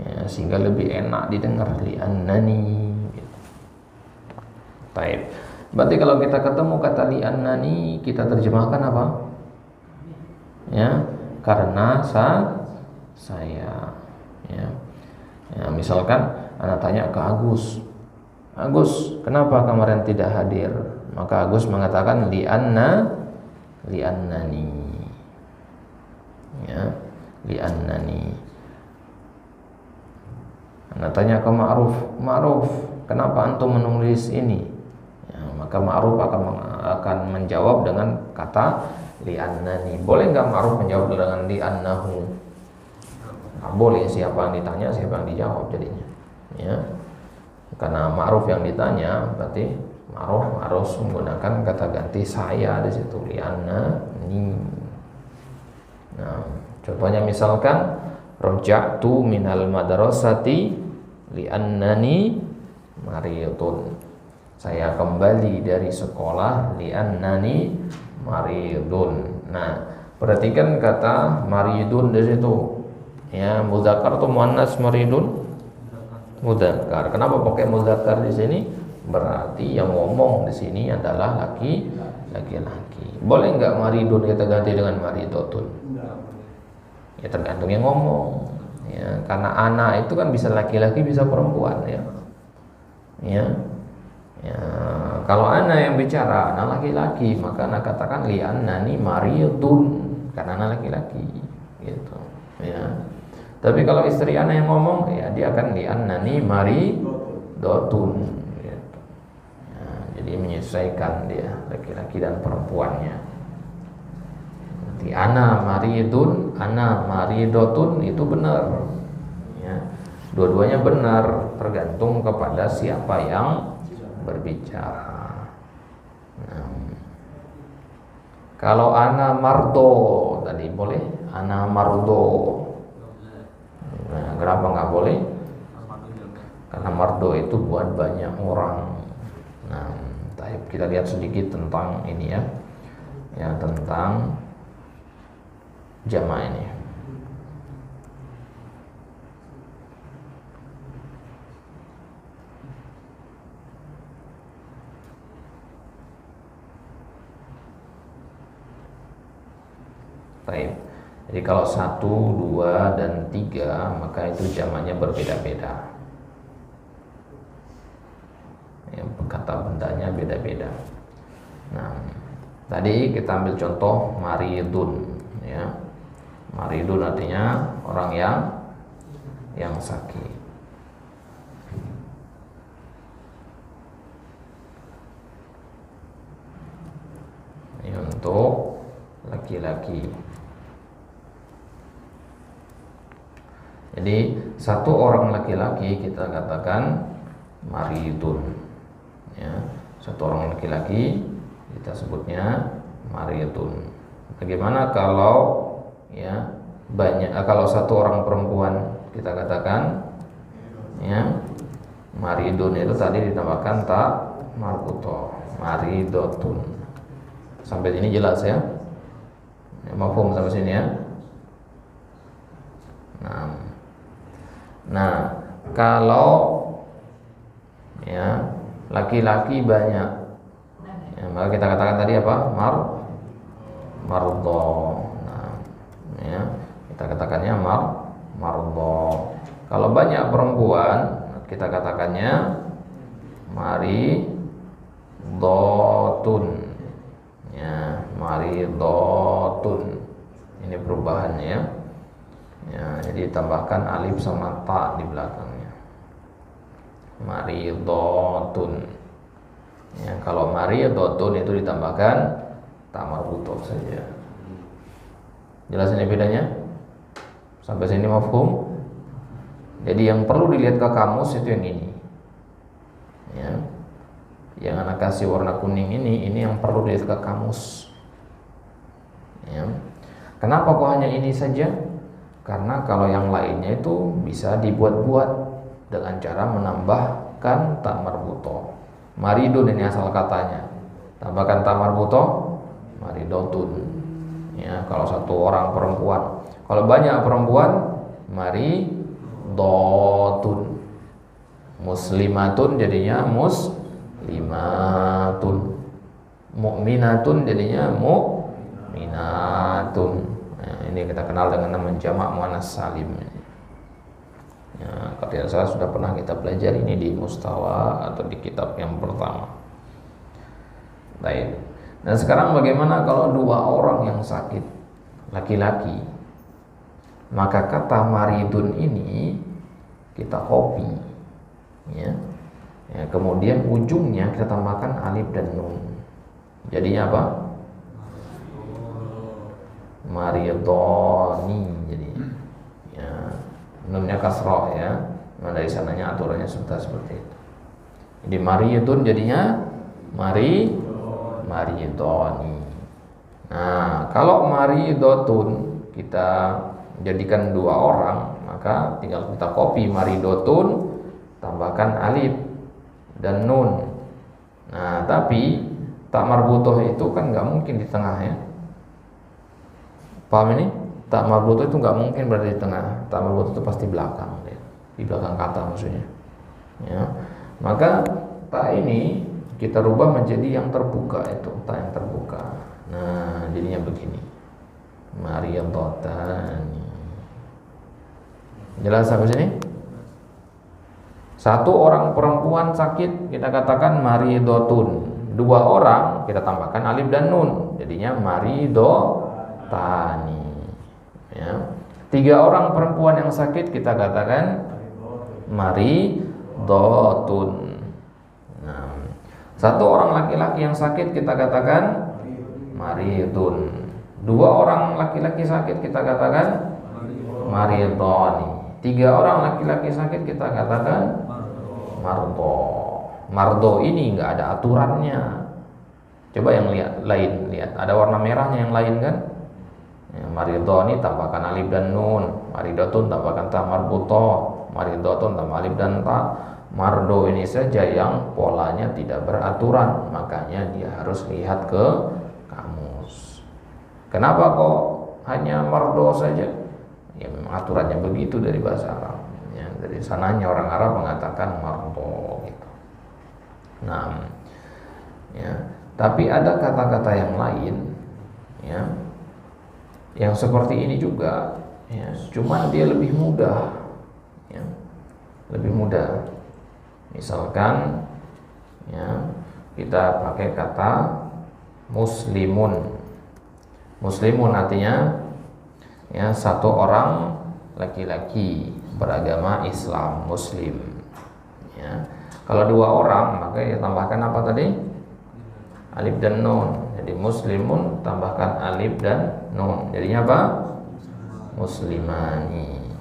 ya, sehingga lebih enak didengar. Li'annani gitu. Baik. Berarti kalau kita ketemu kata li'annani, kita terjemahkan apa? Ya, karena saya. Ya. Ya, misalkan anak tanya ke Agus, Agus, kenapa kemarin tidak hadir? Maka Agus mengatakan li'annani. Ya, li'annani. Anak tanya ke Ma'ruf, Ma'ruf, kenapa antum menulis ini? Ya, maka Ma'ruf akan menjawab dengan kata li'annani. Boleh enggak Ma'ruf menjawab dengan li'annahu? Nah, boleh, siapa yang ditanya, siapa yang dijawab jadinya. Ya. Karena Ma'ruf yang ditanya, berarti Ma'ruf harus menggunakan kata ganti saya di situ, li'annani. Nah, contohnya misalkan roja'tu minal madrasati li'annani maridun. Saya kembali dari sekolah li'annani maridun. Nah, perhatikan kata maridun di situ. Ya, mudzakkar atau muannas maridun? Mudzakkar. Kenapa pakai mudzakkar di sini? Berarti yang ngomong di sini adalah laki-laki. Boleh enggak maridun kita ganti dengan maridotun? Ya tergantung yang ngomong. Ya, karena anak itu kan bisa laki-laki bisa perempuan ya. Ya. Ya, kalau anak yang bicara, anak laki-laki, maka anak katakan li'annani maridun, karena anak laki-laki gitu. Ya. Tapi kalau istri anak yang ngomong, ya dia akan li'annani maridotun gitu. Ya, jadi menyesuaikan dia laki-laki dan perempuannya. Nanti ana maridun, ana maridotun itu benar. Ya. Dua-duanya benar, tergantung kepada siapa yang berbicara. Nah, kalau ana mardo tadi boleh, ana mardo. Nah, kenapa nggak boleh? karena mardo itu buat banyak orang. Nah, kita lihat sedikit tentang ini ya, tentang jamak ini. Baik. Jadi kalau 1, 2, dan 3 maka itu jamaknya berbeda-beda. Kata bendanya beda-beda. Nah, tadi kita ambil contoh maridun ya. Maridun artinya orang yang sakit. Ini untuk laki-laki. Jadi satu orang laki-laki kita katakan maridun ya. Satu orang laki-laki kita sebutnya maridun. Bagaimana kalau kalau satu orang perempuan kita katakan ya maridun, itu tadi ditambahkan tak marbuto, maridotun. Sampai sini jelas ya? Mafhum sampai sini ya? Nah, kalau ya laki-laki banyak, maka kita katakan tadi apa? Mardo. Nah, ya kita katakannya mardo. Kalau banyak perempuan, kita katakannya maridotun. Ya, maridotun. Ini perubahannya ya. Ya, jadi tambahkan alif sama ta di belakangnya. Maridotun. Ya, kalau maridotun itu ditambahkan ta marbutoh saja. Jelas ini bedanya? Sampai sini mafhum? Jadi yang perlu dilihat ke kamus itu yang ini. Ya. Yang anak kasih warna kuning ini yang perlu dilihat ke kamus. Ya. Kenapa kok hanya ini saja? Karena kalau yang lainnya itu bisa dibuat-buat dengan cara menambahkan ta marbutoh. Maridun ini asal katanya. Tambahkan ta marbutoh, maridotun. Ya, kalau satu orang perempuan. Kalau banyak perempuan, maridotun. Muslimatun jadinya muslimatun. Mu'minatun jadinya mu'minatun. Ini kita kenal dengan nama jamak muannas salim. Ya, kalau tidak salah sudah pernah kita pelajari ini di mustawa atau di kitab yang pertama. Baik. Nah, sekarang bagaimana kalau dua orang yang sakit laki-laki? Maka kata maridun ini kita copy, ya. Kemudian ujungnya kita tambahkan alif dan nun. Jadinya apa? Maridoni, jadi ya, nunnya kasroh ya. Nah, dari sananya aturannya seperti itu. Jadi maridun jadinya maridoni. Nah, kalau maridotun kita jadikan dua orang, maka tinggal kita copy maridotun, tambahkan alif dan nun. Nah, tapi tak marbutoh itu kan nggak mungkin di tengah ya. Paham ini? Tak marbutoh itu nggak mungkin berada di tengah. Tak marbutoh itu pasti belakang, ya. Di belakang kata maksudnya. Ya. Maka tak ini kita rubah menjadi yang terbuka, itu tak yang terbuka. Nah, jadinya begini. Mariyadotani. Jelas sampai sini? Satu orang perempuan sakit kita katakan maridotun. Dua orang kita tambahkan alif dan nun, jadinya maridotani. Ya. Tiga orang perempuan yang sakit kita katakan maridotun. Nah, satu orang laki-laki yang sakit kita katakan maridun. Dua orang laki-laki sakit kita katakan maridoni. Tiga orang laki-laki sakit kita katakan mardo. Mardo ini nggak ada aturannya. Coba yang lain lihat, ada warna merahnya yang lain kan? Ya, maridoni tambahkan alif dan nun, maridotun tambahkan ta marbuto, maridotun tambah alif dan ta. mardo ini saja yang polanya tidak beraturan, makanya dia harus lihat ke kamus. Kenapa kok hanya mardo saja? Ya memang aturannya begitu dari bahasa Arab. Ya, dari sananya orang Arab mengatakan mardo gitu. Nah, ya, tapi ada kata-kata yang lain, ya, yang seperti ini juga, ya, cuman dia lebih mudah, ya, lebih mudah. Misalkan, ya, kita pakai kata muslimun. Muslimun artinya, ya, satu orang laki-laki beragama Islam, Muslim. Ya. Kalau dua orang, maka ditambahkan apa tadi? Alif dan nun. Jadi muslimun tambahkan alif dan nun. Jadinya apa? Muslimani.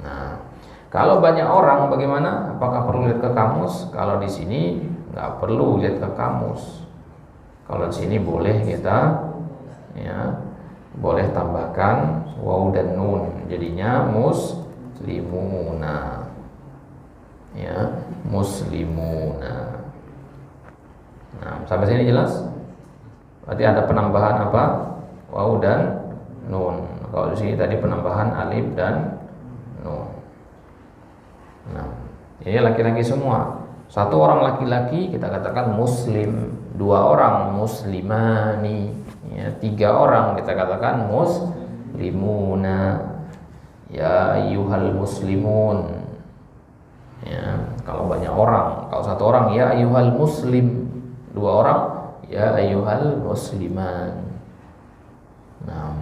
Nah, kalau banyak orang bagaimana? Apakah perlu lihat ke kamus? Kalau di sini nggak perlu lihat ke kamus. Kalau di sini boleh kita, ya, boleh tambahkan waw dan nun. Jadinya muslimuna. Ya, muslimuna. Nah, sampai sini jelas? Berarti ada penambahan apa? Waw dan nun. Kalau di sini tadi penambahan alif dan nun. Nah, ini laki-laki semua. Satu orang laki-laki kita katakan muslim, dua orang muslimani, ya, tiga orang kita katakan muslimuna. Ya ayyuhal muslimun. Ya, kalau banyak orang, kalau satu orang ya ayyuhal muslim, dua orang ya ayyuhal musliman. Nah,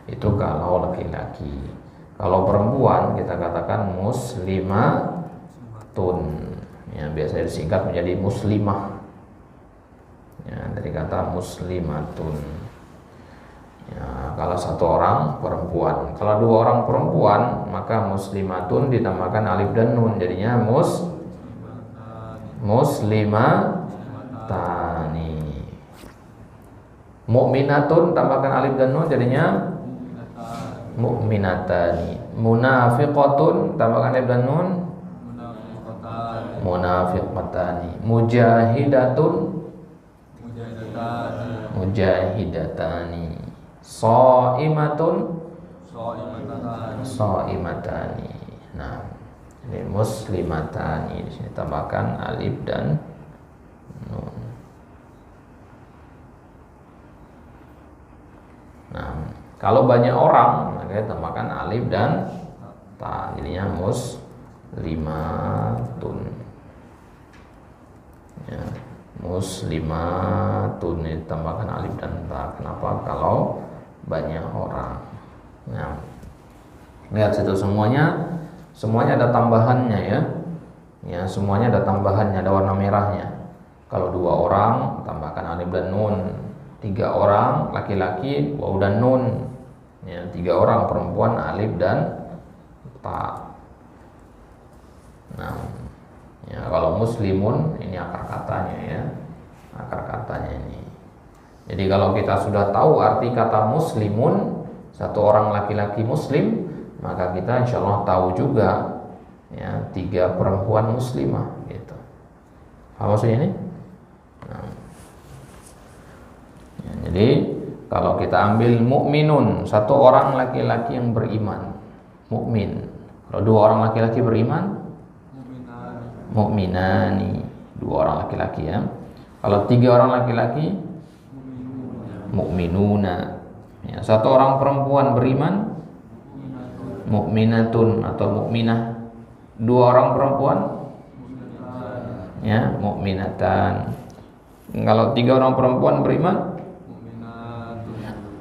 itu kalau laki-laki. Kalau perempuan kita katakan muslimatun. Ya, biasa disingkat menjadi muslimah. Ya, dari kata muslimatun. Ya, kalau satu orang perempuan. Kalau dua orang perempuan, maka muslimatun ditambahkan alif dan nun, jadinya muslimatani. Mu'minatun tambahkan alif dan nun, jadinya mu'minatani. Munafiqatun tambahkan alif dan nun, munafiqatani. Mujahidatun, mujahidatani. Shaimatun, shaimatani. Nah, ini muslimatani, di sini tambahkan alif dan nun. Nah, kalau banyak orang maka tambahkan alif dan ta, jadinya muslimatun. Ya, muslimatun ditambahkan alif dan ta. Kenapa? Kalau banyak orang. Nah, lihat situ semuanya ada tambahannya, ya. Ya, semuanya ada tambahannya, ada warna merahnya. Kalau dua orang tambahkan alif dan nun, tiga orang laki-laki waw dan nun, ya, tiga orang perempuan alif dan ta. Nah, ya, kalau muslimun ini akar katanya, ya, akar katanya ini. Jadi kalau kita sudah tahu arti kata muslimun, satu orang laki-laki muslim, maka kita insya Allah tahu juga, ya, tiga perempuan muslimah, gitu. Apa maksudnya ini? Nah, ya, jadi kalau kita ambil mukminun, satu orang laki-laki yang beriman, mukmin. Kalau dua orang laki-laki beriman, mukminani, dua orang laki-laki, ya. Kalau tiga orang laki-laki, mukminuna. Ya, satu orang perempuan beriman, mukminatun atau mukminah. Dua orang perempuan, ya, mukminatan. Kalau tiga orang perempuan beriman,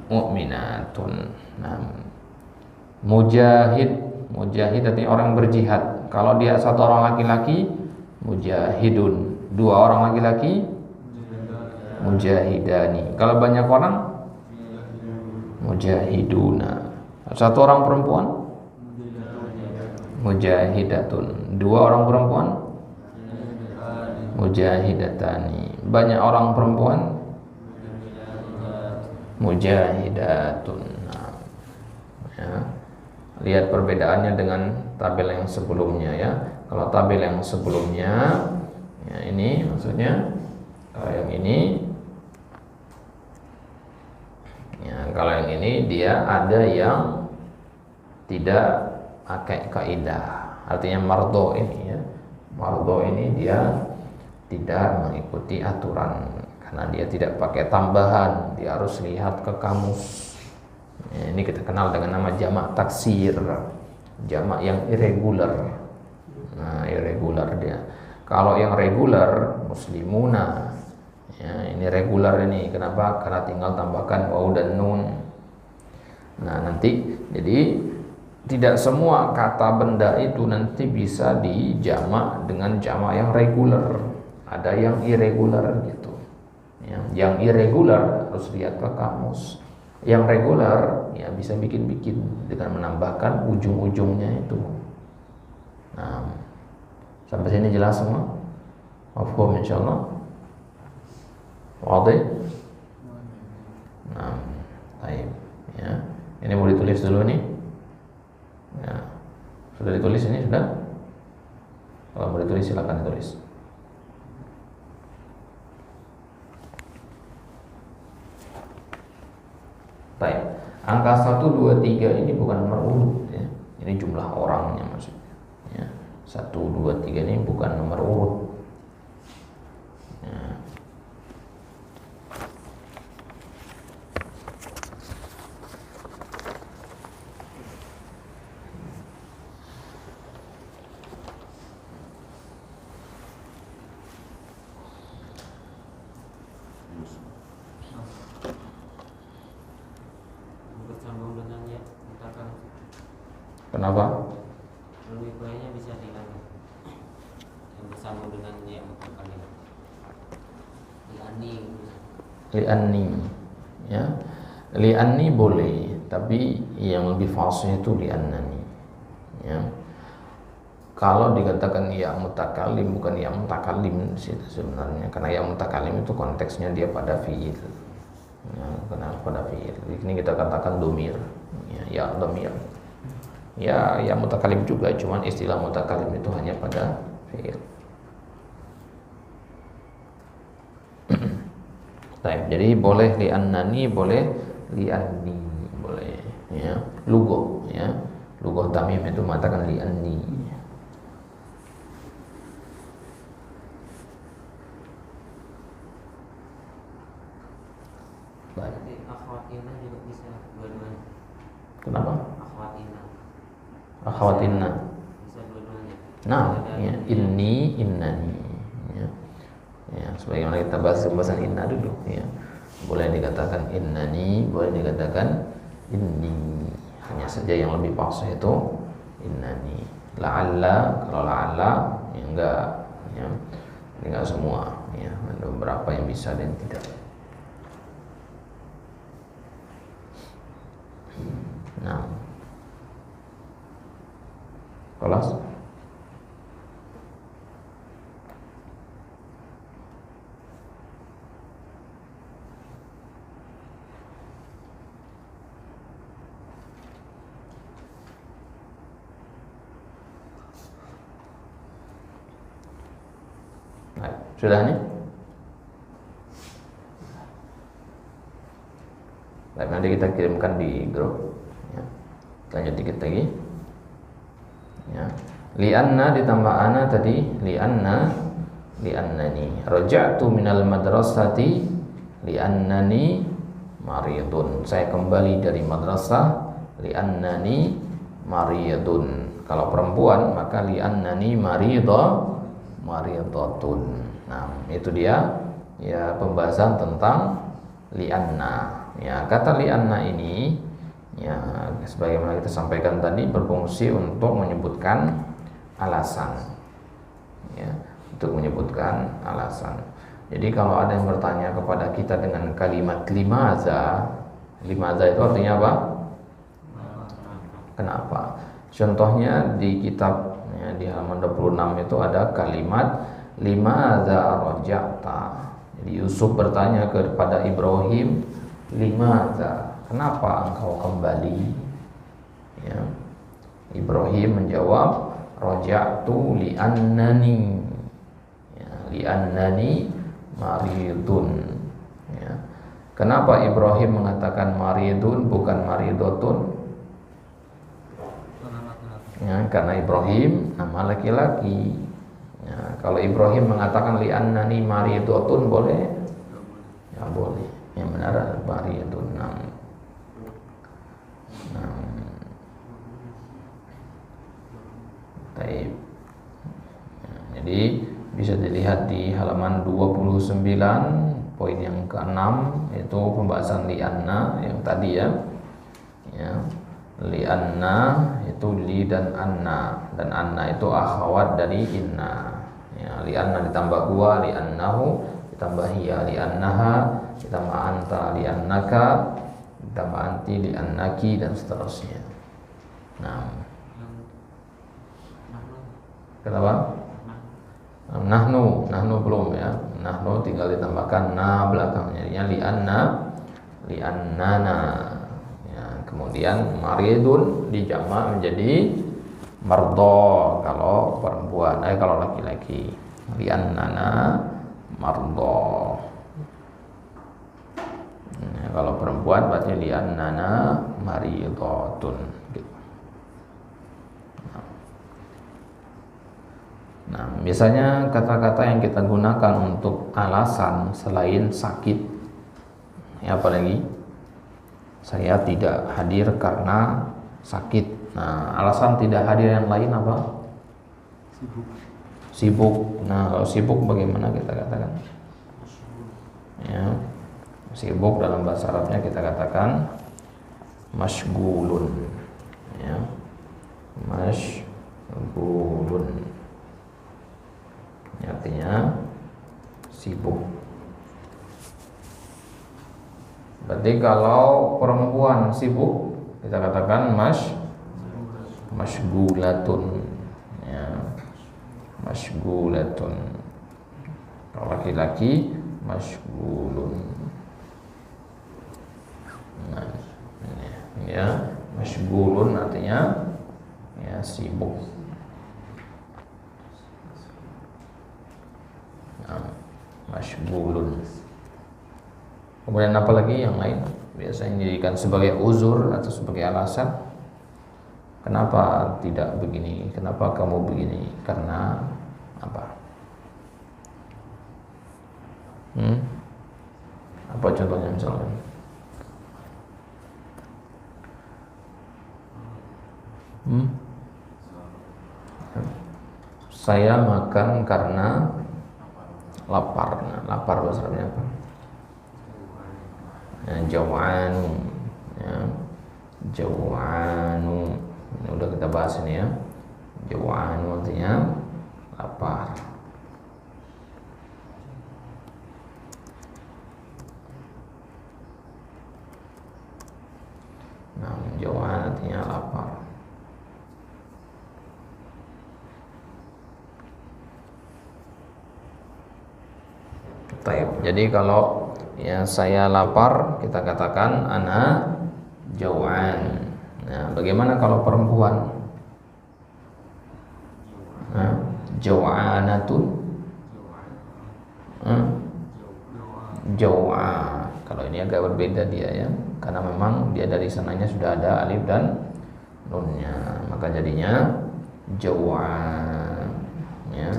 mukminatun. Nah, mujahid artinya orang berjihad. Kalau dia satu orang laki-laki, mujahidun. Dua orang laki-laki, mujahidani. Kalau banyak orang, mujahiduna. Satu orang perempuan, mujahidatun. Dua orang perempuan, mujahidatani. Banyak orang perempuan, mujahidatun. Nah, ya. Lihat perbedaannya dengan tabel yang sebelumnya, ya. Kalau tabel yang sebelumnya, ya ini maksudnya kalau yang ini, ya kalau yang ini dia ada yang tidak pakai kaidah, artinya mardo ini ya, mardo ini dia tidak mengikuti aturan karena dia tidak pakai tambahan, dia harus lihat ke kamus. Ya, ini kita kenal dengan nama jamak taksir, jamak yang irregular. Nah, irregular dia. Kalau yang regular, muslimuna, ya, ini regular ini. Kenapa? Karena tinggal tambahkan waw dan nun. Nah, nanti jadi tidak semua kata benda itu nanti bisa dijamak dengan jamak yang regular. Ada yang irregular gitu. Ya, yang irregular harus lihat ke kamus. Yang regular ya bisa bikin-bikin dengan menambahkan ujung-ujungnya itu. Nah, sampai sini jelas semua? Mafhum insyaallah. Wadih? Nah, baik. Ya. Ini mau ditulis dulu nih. Ya. Sudah ditulis ini sudah? Kalau mau ditulis silakan ditulis. Baik. Angka 1, 2, 3 ini bukan nomor urut ya. Ini jumlah orangnya maksudnya. Ya. 1, 2, 3 ini bukan nomor urut. Ya. Kenapa? Lebih baiknya bisa dilanjut yang bersambung dengan ya mutakalim. Li'anni ya. Li'anni boleh, tapi yang lebih fasih itu li'annani ya. Kalau dikatakan ya mutakalim bukan ya mutakalim situ sebenarnya, karena ya mutakalim itu konteksnya dia pada fi'il ya, karena pada fi'il. Ini kita katakan domir ya domir ya mutakalim juga, cuman istilah mutakalim itu hanya pada fi'il. Baik, jadi boleh li'annani, boleh li'anni, boleh ya. Lugoh ya. Lugoh tamim itu mengatakan li'anni. Baik. Akhwatina juga bisa dua-duanya. Kenapa? Akhwatina. Akhwatinna. Bisa dua-duanya. Nah, ya, inni, innani. Ya. Ya, sebagaimana kita bahas pembahasan inna dulu ya. Boleh dikatakan innani, boleh dikatakan inni. Hanya saja yang lebih fasih itu innani. La'alla, kalau la'alla ya enggak ya. Enggak semua ya. Ada beberapa yang bisa dan tidak. Nah. Kelas? Baik, sudah nih? Baik, nanti kita kirimkan di grup ya. Lanjut dikit lagi ya. Li'anna ditambah ana tadi, li'annani raja'tu minal madrasati li'annani maridun. Saya kembali dari madrasah li'annani maridun. Kalau perempuan maka li'annani maridatun. Nah, itu dia ya pembahasan tentang li'anna. Ya, kata li'anna ini ya sebagaimana kita sampaikan tadi berfungsi untuk menyebutkan alasan. Ya, untuk menyebutkan alasan. Jadi kalau ada yang bertanya kepada kita dengan kalimat limaza itu artinya apa? Kenapa? Contohnya di kitab ya, di halaman 26 itu ada kalimat limaza raja'ta. Jadi Yusuf bertanya kepada Ibrahim, limaza, kenapa engkau kembali? Ya. Ibrahim menjawab, raja'tu li'annani, ya, li'annani maridun. Ya. Kenapa Ibrahim mengatakan maridun bukan maridotun? Ya, karena Ibrahim nama laki-laki. Ya, kalau Ibrahim mengatakan li'annani maridotun boleh? Ya boleh. Yang benar maridun. Taib. Ya, jadi bisa dilihat di halaman 29 poin yang ke-6 itu pembahasan li'anna yang tadi ya. Ya. Li'anna itu li dan anna itu akhwat dari inna. Ya, li'anna ditambah huwa, li'annahu ditambah hiya, li'annaha ditambah anta, li'annaka ditambah anti, li'annaki dan seterusnya. Nah, kenapa? Nahnu belum ya. Nahnu tinggal ditambahkan na belakangnya. Ya, li'annana. Ya, kemudian maridun dijamak menjadi mardo kalau perempuan, kalau laki-laki. Li'annana mardo. Ya, kalau perempuan berarti li'annana maridotun gitu. Nah, biasanya kata-kata yang kita gunakan untuk alasan selain sakit, ya apalagi saya tidak hadir karena sakit. Nah, alasan tidak hadir yang lain apa? Sibuk. Nah, kalau sibuk bagaimana kita katakan? Ya, sibuk dalam bahasa Arabnya kita katakan masyghulun. Ya, masyghulun. Artinya sibuk. Berarti kalau perempuan sibuk kita katakan masygulatun. Ya, masygulatun. Kalau laki-laki masygulun. Nah, ini ya, masygulun artinya ya sibuk. Masyghulun. Kemudian apa lagi yang lain? Biasanya dijadikan sebagai uzur atau sebagai alasan. Kenapa tidak begini? Kenapa kamu begini? Karena apa? Apa contohnya misalnya? Saya makan karena lapar. Nah, lapar bahasa Arabnya apa? Ya, jawanu. Ya, jawanu. Ini udah kita bahas ini ya. Jawanu artinya lapar. Nah, jawan artinya lapar. Jadi kalau ya saya lapar, kita katakan ana jawan. Nah, bagaimana kalau perempuan? Nah, jawanatun. Jawa. Kalau ini agak berbeda dia ya, karena memang dia dari sananya sudah ada alif dan nunnya, maka jadinya jawa. Ya.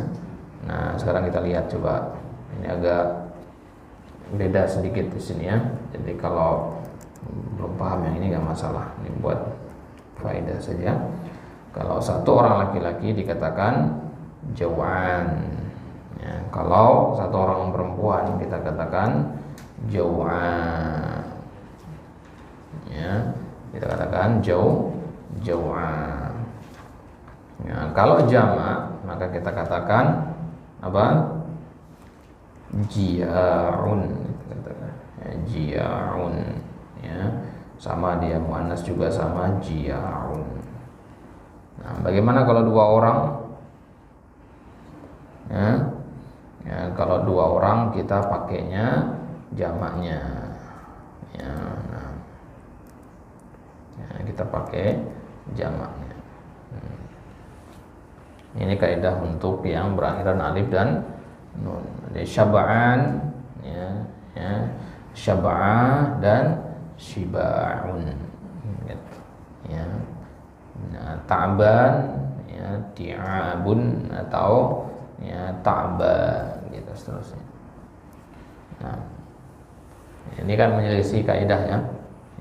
Nah, sekarang kita lihat coba. Ini agak beda sedikit di sini ya. Jadi kalau belum paham yang ini nggak masalah, ini buat faedah saja. Kalau satu orang laki-laki dikatakan jawan, ya, kalau satu orang perempuan kita katakan jawan, ya, kita katakan jawan. Ya, kalau jamak maka kita katakan apa? Jia'un, ya, jia'un, ya, sama dia muannas juga sama jia'un. Nah, bagaimana kalau dua orang? Ya, kalau dua orang kita pakainya jamaknya, ya, nah, ya, kita pakai jamaknya. Ini kaidah untuk yang berakhiran alif dan nun. Jadi syab'an, ya, syab'ah dan syiba'un. Gitu. Ya. Nah, ta'ban, ya, ti'abun atau ya ta'ba gitu seterusnya. Nah, ini kan menyelisih kaidah ya.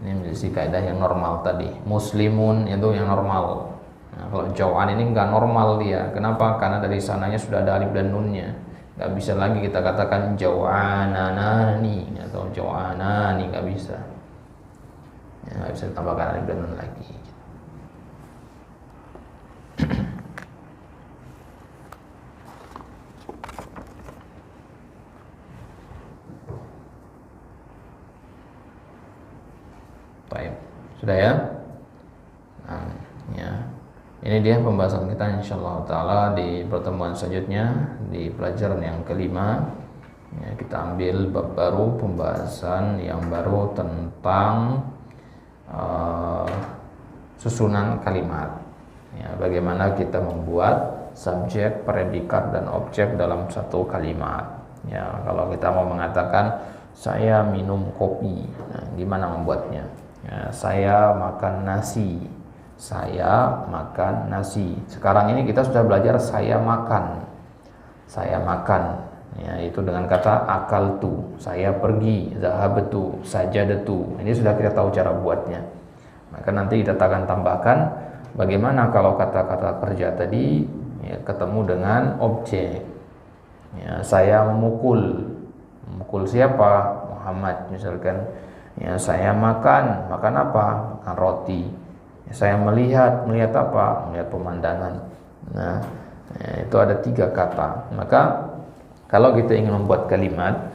Ini menyelisih kaidah yang normal tadi. Muslimun itu yang normal. Nah, kalau jawaan ini enggak normal dia. Kenapa? Karena dari sananya sudah ada alif dan nunnya. Enggak bisa lagi kita katakan jawananani atau jawanani, enggak bisa. Ya, enggak bisa ditambahkan alif dan nun lagi. Baik, sudah ya? Nah, ya. Ini dia pembahasan kita insyaallah taala di pertemuan selanjutnya di pelajaran yang kelima. Ya, kita ambil bab baru, pembahasan yang baru tentang susunan kalimat. Ya, bagaimana kita membuat subjek, predikat dan objek dalam satu kalimat. Ya, kalau kita mau mengatakan saya minum kopi, nah, gimana membuatnya? Ya, saya makan nasi. Saya makan nasi. Sekarang ini kita sudah belajar saya makan. Saya makan. Ya, itu dengan kata akaltu. Saya pergi, zahabtu, sajadatu. Ini sudah kita tahu cara buatnya. Maka nanti kita akan tambahkan bagaimana kalau kata-kata kerja tadi ya, ketemu dengan objek. Ya, saya memukul. Memukul siapa? Muhammad misalkan. Ya, saya makan. Makan apa? Makan roti. Saya melihat apa? Melihat pemandangan. Nah, ya, itu ada 3 kata. Maka kalau kita ingin membuat kalimat,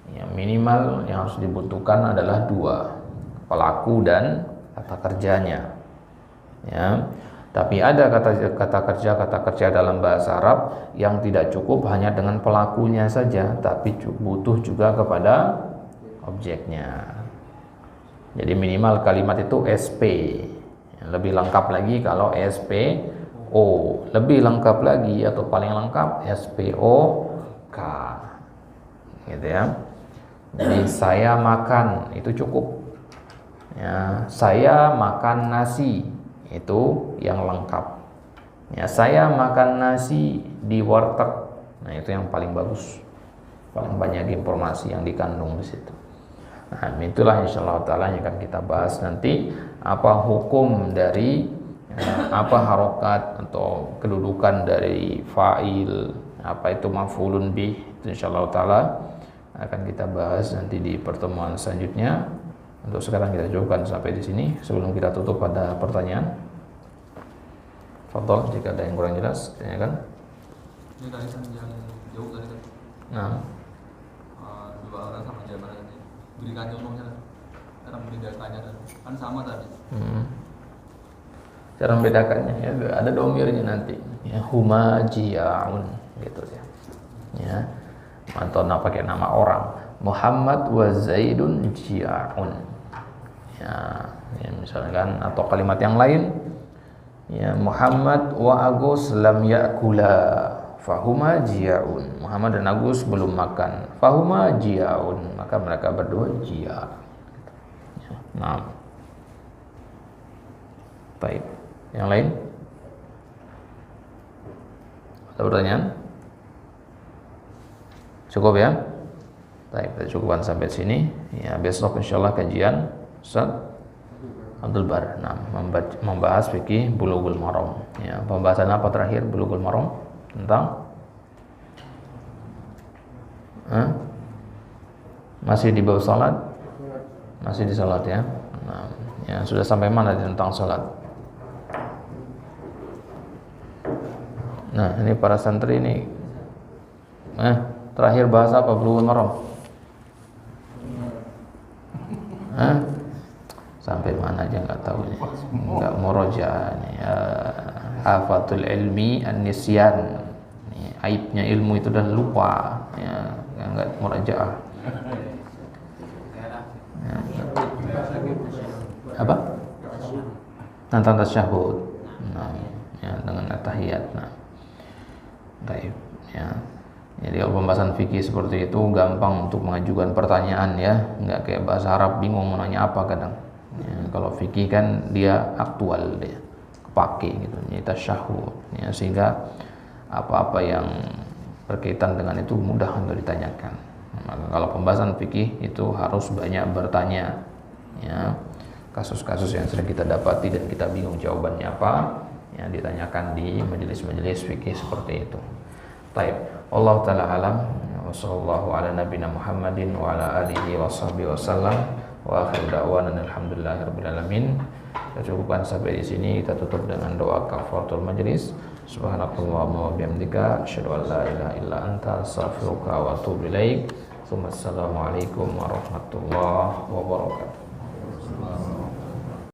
ya minimal yang harus dibutuhkan adalah 2, pelaku dan kata kerjanya. Ya, tapi ada kata kerja dalam bahasa Arab yang tidak cukup hanya dengan pelakunya saja, tapi butuh juga kepada objeknya. Jadi minimal kalimat itu SP. Lebih lengkap lagi kalau SPO, lebih lengkap lagi atau paling lengkap SPOK, gitu ya. Jadi saya makan itu cukup. Ya, saya makan nasi itu yang lengkap. Ya, saya makan nasi di warteg. Nah, itu yang paling bagus, paling banyak informasi yang dikandung di situ. Nah, itulah insyaallah taala yang akan kita bahas nanti, apa hukum dari apa harokat atau kedudukan dari fa'il, apa itu maf'ulun bih, itu insyaallah taala akan kita bahas nanti di pertemuan selanjutnya. Untuk sekarang kita cukupkan sampai di sini. Sebelum kita tutup, pada pertanyaan. Fadhol, jika ada yang kurang jelas tanyakan. Ini tadi yang jauh tadi kan. Nah, 2 orang sama jabaran tadi. Berikan contohnya cara membedakannya kan sama tadi. Cara membedakannya ya ada domirnya nanti. Ya, huma jia'un gitu ya. Ya. Atau pakai nama orang. Muhammad wa Zaidun jia'un. Ya, misalkan atau kalimat yang lain. Ya, Muhammad wa Agus lam ya'kula fahuma jia'un. Muhammad dan Agus belum makan. Fahuma jia'un, maka mereka berdua jia'. Nah. Baik. Yang lain? Ada pertanyaan? Cukup ya? Baik, kita cukupkan sampai sini. Ya, besok insyaallah kajian Ustaz Abdul Bar. Nah, membahas fikih Bulughul Maram. Ya, pembahasan apa terakhir Bulughul Maram? Tentang masih di bab salat? Masih di salat ya. Nah, ya sudah sampai mana tentang salat? Nah, ini para santri ini terakhir bahas apa Bulughul Maram? Sampai mana aja nggak tahu nih, nggak murojaah nih. Afatul ilmi an-nisyan. Aibnya ilmu itu dan lupa, ya nggak murojaah. Ya, apa? Tentang tasyahud. Nah, ya dengan tahiyat. Nah, Baik, ya. Jadi kalau pembahasan fikih seperti itu gampang untuk mengajukan pertanyaan ya, nggak kayak bahasa Arab bingung mau nanya apa kadang. Ya, kalau fikih kan dia aktual dia, kepake gitu, ini tasyahud. Ya, sehingga apa-apa yang berkaitan dengan itu mudah untuk ditanyakan. Maka kalau pembahasan fikih itu harus banyak bertanya. Ya, kasus-kasus yang sering kita dapati dan kita bingung jawabannya apa, yang ditanyakan di majelis-majelis fikih seperti itu. Baik, Allah taala alam. Wassallallahu ala nabiyina Muhammadin wa ala alihi washabbihi wasallam. Wa akhir da'wana alhamdulillahirabbil alamin. Kita cukupkan sampai di sini, kita tutup dengan doa kafaratul majelis. Subhanakallahumma wa bihamdika asyhadu an la ilaha illa anta astaghfiruka wa atubu ilaik. Assalamualaikum warahmatullahi wabarakatuh.